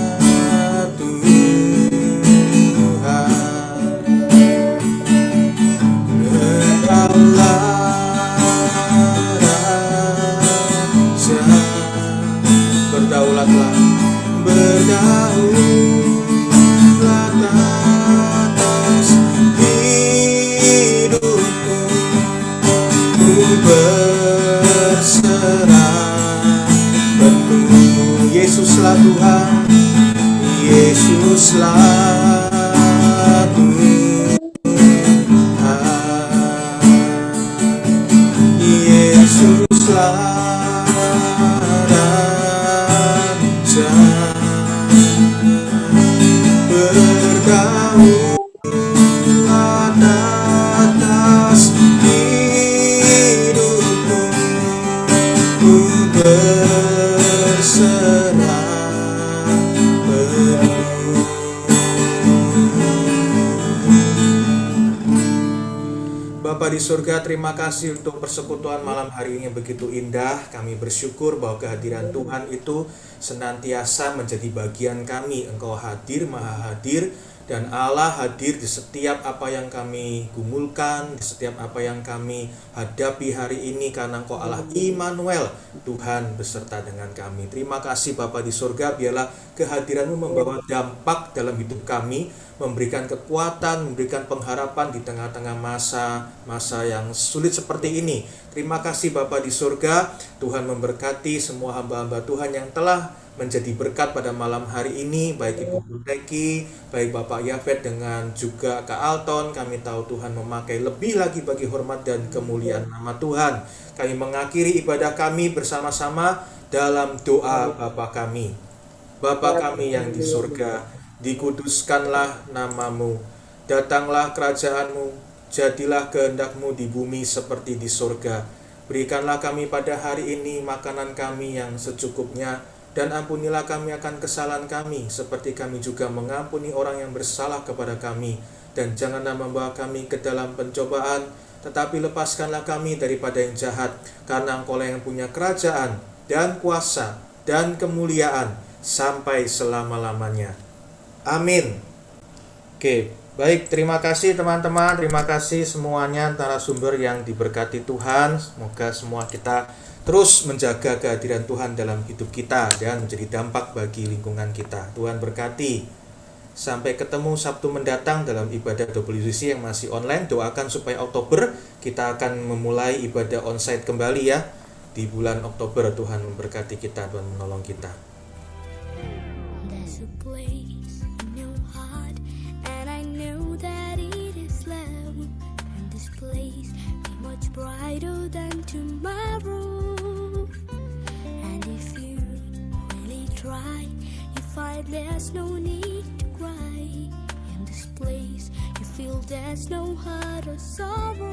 berdaulatlah atas hidupku, ku berserah penuh. Yesuslah Tuhan, Yesuslah Tuhan, Yesuslah Bapa di surga, terima kasih untuk persekutuan malam hari ini yang begitu indah. Kami bersyukur bahwa kehadiran Tuhan itu senantiasa menjadi bagian kami. Engkau hadir, maha hadir, dan Allah hadir di setiap apa yang kami gumulkan, di setiap apa yang kami hadapi hari ini, karena Engkau Allah Immanuel, Tuhan beserta dengan kami. Terima kasih Bapa di surga, biarlah kehadiran-Mu membawa dampak dalam hidup kami, memberikan kekuatan, memberikan pengharapan di tengah-tengah masa yang sulit seperti ini. Terima kasih Bapa di surga, Tuhan memberkati semua hamba-hamba Tuhan yang telah menjadi berkat pada malam hari ini, baik Ibu Buteki, baik Bapak Yafet dengan juga Kak Alton. Kami tahu Tuhan memakai lebih lagi bagi hormat dan kemuliaan nama Tuhan. Kami mengakhiri ibadah kami bersama-sama dalam doa Bapa kami. Bapa kami yang di surga, dikuduskanlah namamu, datanglah kerajaan-Mu, jadilah kehendak-Mu di bumi seperti di surga. Berikanlah kami pada hari ini makanan kami yang secukupnya, dan ampunilah kami akan kesalahan kami, seperti kami juga mengampuni orang yang bersalah kepada kami. Dan janganlah membawa kami ke dalam pencobaan, tetapi lepaskanlah kami daripada yang jahat, karena Engkau-lah yang punya kerajaan, dan kuasa, dan kemuliaan, sampai selama-lamanya. Amin. Oke, baik, terima kasih teman-teman, terima kasih semuanya narasumber yang diberkati Tuhan. Semoga semua kita terus menjaga kehadiran Tuhan dalam hidup kita dan menjadi dampak bagi lingkungan kita. Tuhan berkati. Sampai ketemu Sabtu mendatang dalam ibadah WCC yang masih online. Doakan supaya Oktober kita akan memulai ibadah onsite kembali ya. Di bulan Oktober Tuhan memberkati kita, Tuhan menolong kita. There's a place in your heart, and I know that it is love. And this place is much brighter than tomorrow. And if you really try, you find there's no need to cry. In this place, you feel there's no hurt or sorrow.